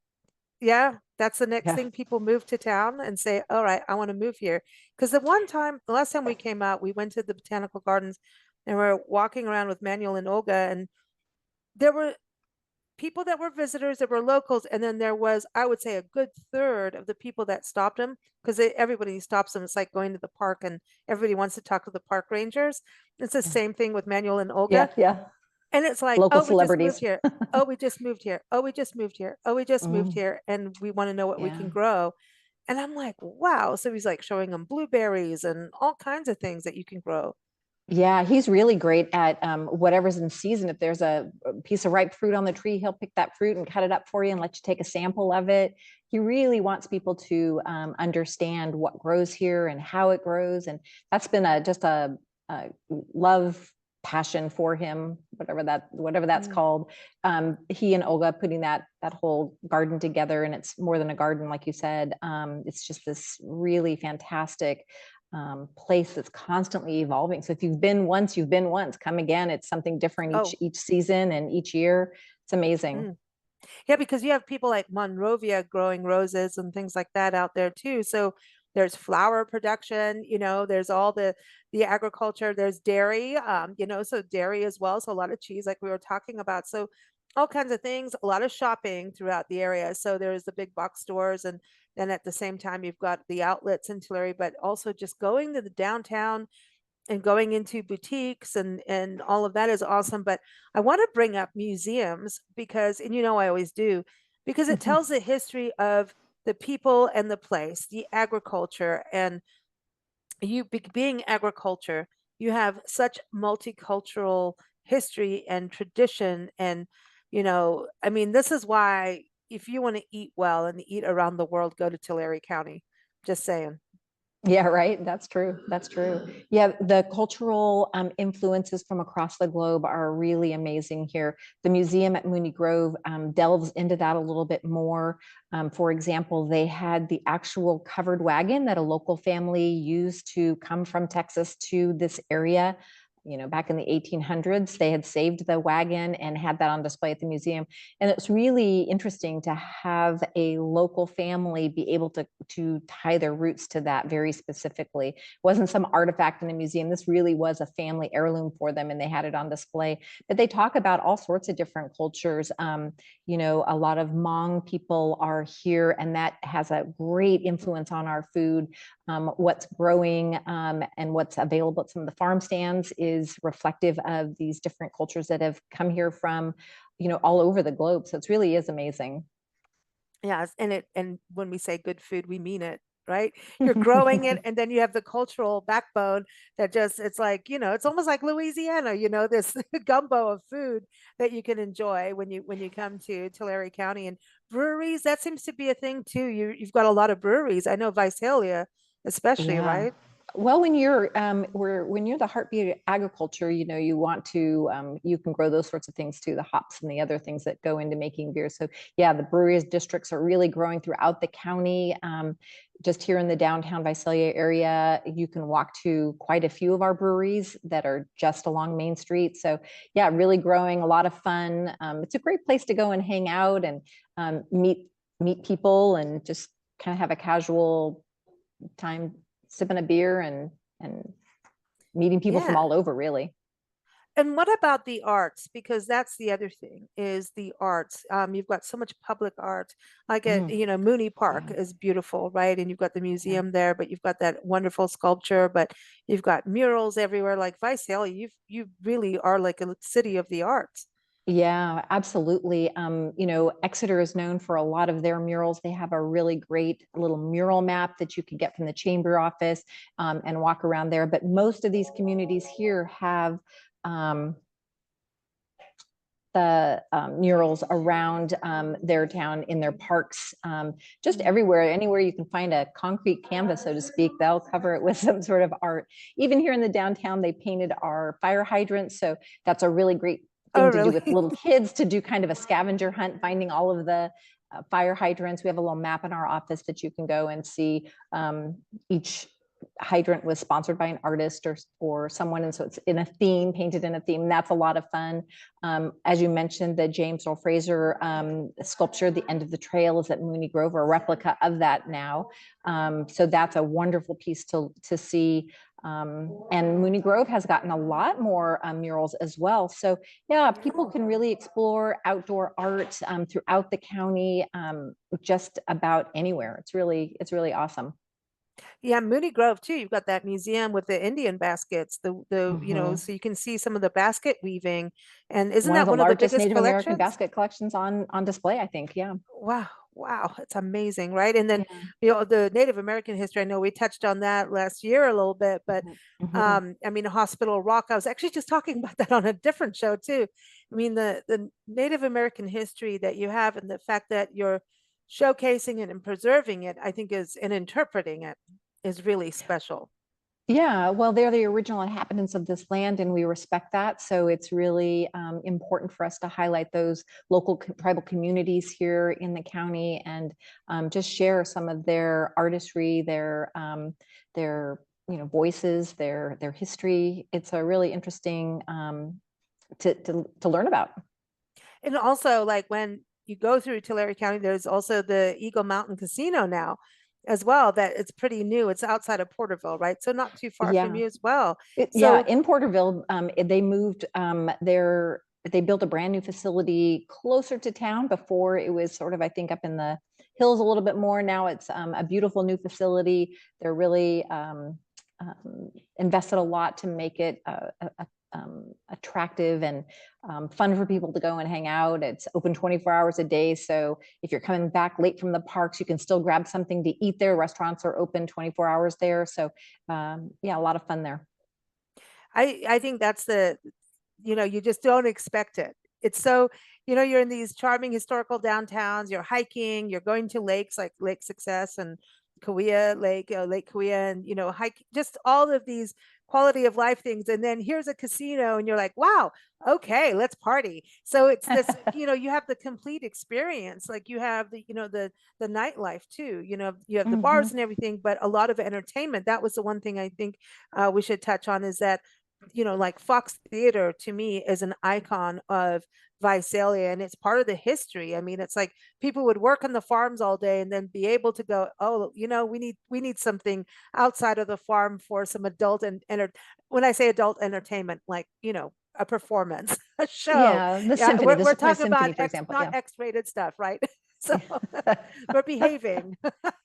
Yeah, that's the next Yeah. thing. People move to town and say, all right, I want to move here. Because the last time we came out, we went to the botanical gardens and we're walking around with Manuel and Olga, and there were people that were visitors, that were locals, and then there was, I would say, a good third of the people that stopped them, because everybody stops them. It's like going to the park and everybody wants to talk to the park rangers. It's the same thing with Manuel and Olga. Yeah. Yeah. And it's like, Local oh, we just moved celebrities. here. Oh, we just moved here. Oh, we just moved here. Oh, we just moved Mm, here. And we want to know what we yeah. can grow. And I'm like, wow. So he's like showing them blueberries and all kinds of things that you can grow. Yeah, he's really great at whatever's in season. If there's a piece of ripe fruit on the tree, he'll pick that fruit and cut it up for you and let you take a sample of it. He really wants people to understand what grows here and how it grows. And that's been just a love passion for him, whatever that's called. He and Olga putting that whole garden together, and it's more than a garden, like you said. It's just this really fantastic place that's constantly evolving. So if you've been once, you've been once. Come again. It's something different Oh, each season and each year. It's amazing. mm. Yeah, because you have people like Monrovia growing roses and things like that out there too. So there's flower production, there's all the agriculture, there's dairy, so dairy as well. So a lot of cheese, like we were talking about. So all kinds of things, a lot of shopping throughout the area. So there's the big box stores, and then at the same time you've got the outlets in Tulare, but also just going to the downtown and going into boutiques and all of that is awesome. But I want to bring up museums because, and I always do, because it tells the history of the people and the place, the agriculture, and being agriculture, you have such multicultural history and tradition. And this is why if you want to eat well and eat around the world, go to Tulare County. Just saying. Yeah, right. That's true. That's true. Yeah, the cultural influences from across the globe are really amazing here. The museum at Mooney Grove delves into that a little bit more. For example, they had the actual covered wagon that a local family used to come from Texas to this area back in the 1800s, they had saved the wagon and had that on display at the museum. And it's really interesting to have a local family be able to tie their roots to that very specifically. It wasn't some artifact in a museum. This really was a family heirloom for them, and they had it on display. But they talk about all sorts of different cultures. A lot of Hmong people are here, and that has a great influence on our food. What's growing and what's available at some of the farm stands is reflective of these different cultures that have come here from, all over the globe. So it really is amazing. Yes, and when we say good food, we mean it, right? You're growing it, and then you have the cultural backbone that just, it's like, it's almost like Louisiana, this gumbo of food that you can enjoy when you come to Tulare County. And breweries, that seems to be a thing too. You've got a lot of breweries. I know Visalia, especially, Yeah. right? Well, when you're the heartbeat of agriculture, you want to you can grow those sorts of things too, the hops and the other things that go into making beer. So yeah, the breweries districts are really growing throughout the county. Just here in the downtown Visalia area, you can walk to quite a few of our breweries that are just along Main Street. So yeah, really growing, a lot of fun. It's a great place to go and hang out and meet people and just kind of have a casual time sipping a beer and meeting people from Yeah. all over, really. And what about the arts? Because that's the other thing, is the arts. You've got so much public art, like at, Mooney Park is beautiful, right? And you've got the museum there, but you've got that wonderful sculpture, but you've got murals everywhere. Like Visalia, you really are like a city of the arts. Yeah, absolutely. Exeter is known for a lot of their murals. They have a really great little mural map that you can get from the chamber office and walk around there. But most of these communities here have the murals around their town, in their parks, just everywhere, anywhere you can find a concrete canvas, so to speak, they'll cover it with some sort of art. Even here in the downtown, they painted our fire hydrants. So that's a really great thing to do with little kids, to do kind of a scavenger hunt, finding all of the fire hydrants. We have a little map in our office that you can go and see. Each hydrant was sponsored by an artist or someone, and so it's in a theme, painted in a theme. That's a lot of fun. As you mentioned, the James Earl Fraser sculpture, The End of the Trail, is at Mooney Grove, or a replica of that now. So that's a wonderful piece to see. And Mooney Grove has gotten a lot more murals as well. So yeah, people can really explore outdoor art throughout the county, just about anywhere. It's really awesome. Yeah, Mooney Grove too. You've got that museum with the Indian baskets, so you can see some of the basket weaving. And isn't One of that the one of the largest biggest Native American collections? basket collections on display, I think. Yeah. Wow, it's amazing, right? And then, Yeah. the Native American history, I know we touched on that last year a little bit, but I mean, Hospital Rock, I was actually just talking about that on a different show too. I mean, the Native American history that you have, and the fact that you're showcasing it and preserving it, I think and interpreting it is really special. Yeah, well, they're the original inhabitants of this land, and we respect that. So it's really important for us to highlight those local tribal communities here in the county, and just share some of their artistry, their voices, their history. It's a really interesting to learn about. And also, like, when you go through Tulare County, there's also the Eagle Mountain Casino now as well, that it's pretty new. It's outside of Porterville, right? So not too far from Yeah. you as well. Yeah, So in Porterville, they moved they built a brand new facility closer to town. Before, it was sort of, I think, up in the hills a little bit more. Now it's a beautiful new facility. They're really invested a lot to make it attractive and fun for people to go and hang out. It's open 24 hours a day. So if you're coming back late from the parks, you can still grab something to eat there. Restaurants are open 24 hours there. So yeah, a lot of fun there. I think that's you just don't expect it. It's so, you're in these charming historical downtowns, you're hiking, you're going to lakes like Lake Success and Lake Kauai, and, hike, just all of these quality of life things. And then here's a casino, and you're like, wow, okay, let's party. So it's this, you have the complete experience. Like, you have the nightlife too, you have the bars and everything, but a lot of entertainment. That was the one thing I think we should touch on, is that like Fox Theater to me is an icon of Visalia, and it's part of the history. I mean, it's like people would work on the farms all day and then be able to go, oh, we need something outside of the farm for some adult and when I say adult entertainment, like, a performance, a show. Yeah, the Yeah, symphony, we're, the we're Sequoia talking about Symphony, for example. not Yeah. X-rated stuff, right? So we're behaving.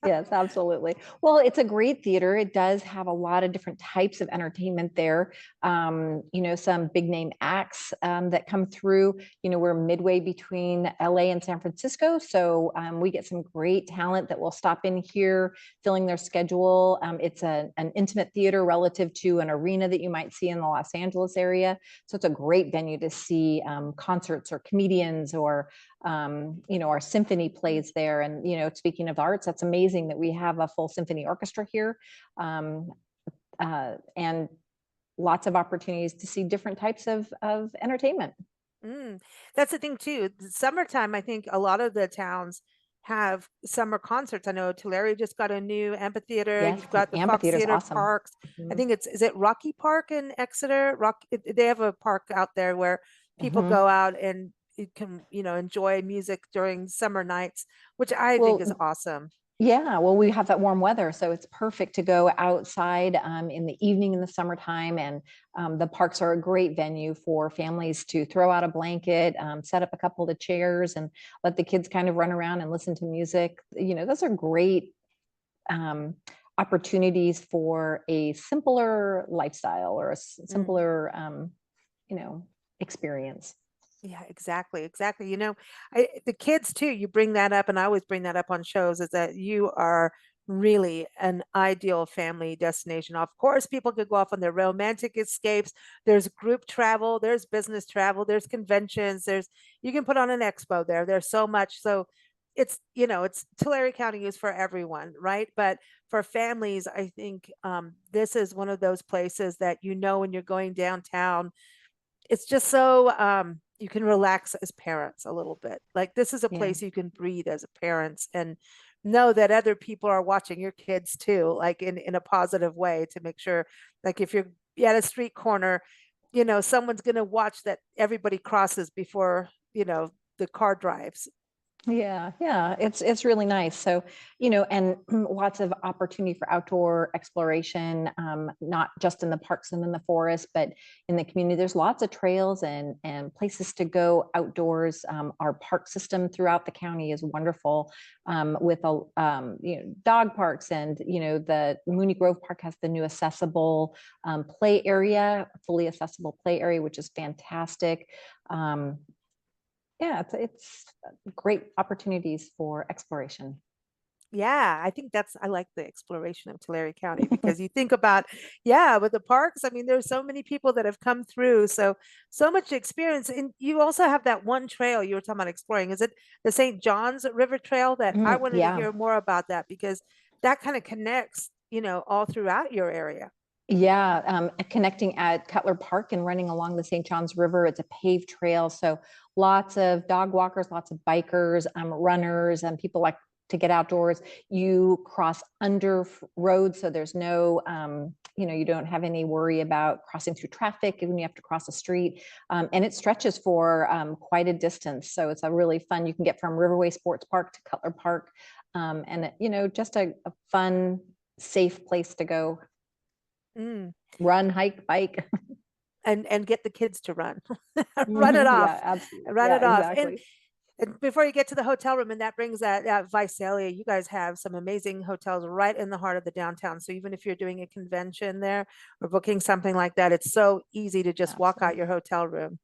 Yes, absolutely. Well, it's a great theater. It does have a lot of different types of entertainment there. Some big name acts that come through. We're midway between LA and San Francisco. So we get some great talent that will stop in here, filling their schedule. It's an intimate theater relative to an arena that you might see in the Los Angeles area. So it's a great venue to see concerts or comedians or our symphony plays there. And, speaking of arts, that's amazing that we have a full symphony orchestra here, and lots of opportunities to see different types of entertainment. That's the thing too. The summertime, I think a lot of the towns have summer concerts. I know Tulare just got a new amphitheater. Yes, You've got the Fox amphitheater is Theater awesome. parks. I think is it Rocky Park in Exeter? They have a park out there where people go out and you can, enjoy music during summer nights, which I think is awesome. Yeah, well, we have that warm weather, so it's perfect to go outside in the evening in the summertime. And the parks are a great venue for families to throw out a blanket, set up a couple of chairs, and let the kids kind of run around and listen to music. Those are great opportunities for a simpler lifestyle or a simpler, experience. Yeah, exactly. The kids too, you bring that up, and I always bring that up on shows, is that you are really an ideal family destination. Of course, people could go off on their romantic escapes. There's group travel, there's business travel, there's conventions, you can put on an expo there. There's so much. So it's Tulare County is for everyone, right? But for families, I think this is one of those places that, when you're going downtown, it's just so you can relax as parents a little bit. Like, this is a place you can breathe as parents and know that other people are watching your kids too, like in a positive way, to make sure, like, if you're at a street corner, someone's going to watch that everybody crosses before, the car drives. Yeah, it's really nice. So, and lots of opportunity for outdoor exploration, not just in the parks and in the forest, but in the community. There's lots of trails and places to go outdoors. Our park system throughout the county is wonderful, with dog parks, and the Mooney Grove Park has the new accessible play area, fully accessible play area, which is fantastic. Yeah, it's great opportunities for exploration. Yeah, I think I like the exploration of Tulare County, because you think about, with the parks, I mean, there's so many people that have come through, so much experience. And you also have that one trail you were talking about exploring. Is it the St. John's River Trail? That I wanted to hear more about that, because that kind of connects, all throughout your area. Yeah, connecting at Cutler Park and running along the St. John's River. It's a paved trail, so lots of dog walkers, lots of bikers, runners, and people like to get outdoors. You cross under roads, so there's no, you don't have any worry about crossing through traffic when you have to cross a street. And it stretches for quite a distance, so it's a really fun. You can get from Riverway Sports Park to Cutler Park, and just a fun, safe place to go. Run, hike, bike, and get the kids to run. Run it off. Yeah, absolutely. Run it off. Exactly. And before you get to the hotel room, and that brings that Visalia, you guys have some amazing hotels right in the heart of the downtown. So even if you're doing a convention there or booking something like that, it's so easy to just walk out your hotel room.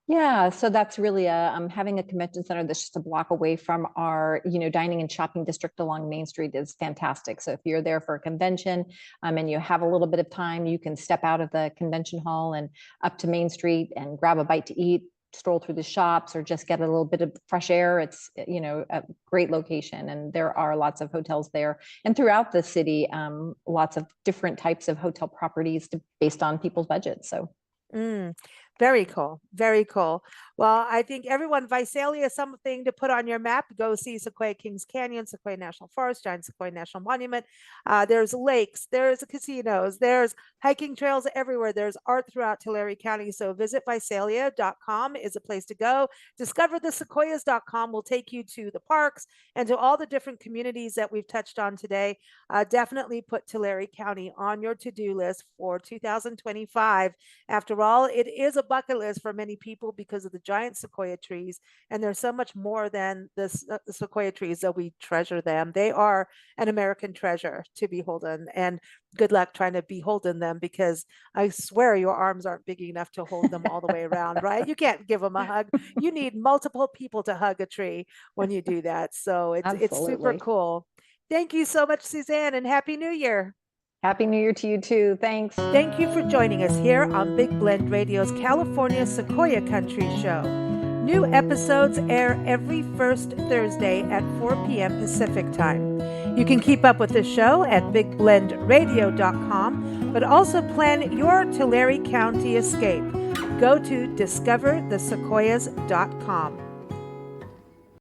Yeah, so that's really having a convention center that's just a block away from our, dining and shopping district along Main Street is fantastic. So if you're there for a convention and you have a little bit of time, you can step out of the convention hall and up to Main Street and grab a bite to eat, stroll through the shops, or just get a little bit of fresh air. It's, a great location, and there are lots of hotels there. And throughout the city, lots of different types of hotel properties based on people's budgets. So. Very cool. Very cool. Well, I think everyone, Visalia is something to put on your map. Go see Sequoia Kings Canyon, Sequoia National Forest, Giant Sequoia National Monument. There's lakes, there's casinos, there's hiking trails everywhere. There's art throughout Tulare County. So visit Visalia.com is a place to go. Discoverthesequoias.com will take you to the parks and to all the different communities that we've touched on today. Definitely put Tulare County on your to-do list for 2025. After all, it is a bucket list for many people because of the giant sequoia trees. And there's so much more than the sequoia trees that we treasure them. They are an American treasure to beholden. And good luck trying to beholden them, because I swear your arms aren't big enough to hold them all the way around, right? You can't give them a hug. You need multiple people to hug a tree when you do that. So it's super Absolutely. cool. Thank you so much, Suzanne, and Happy New Year. Happy New Year to you too. Thanks. Thank you for joining us here on Big Blend Radio's California Sequoia Country Show. New episodes air every first Thursday at 4 p.m. Pacific Time. You can keep up with the show at bigblendradio.com, but also plan your Tulare County escape. Go to discoverthesequoias.com.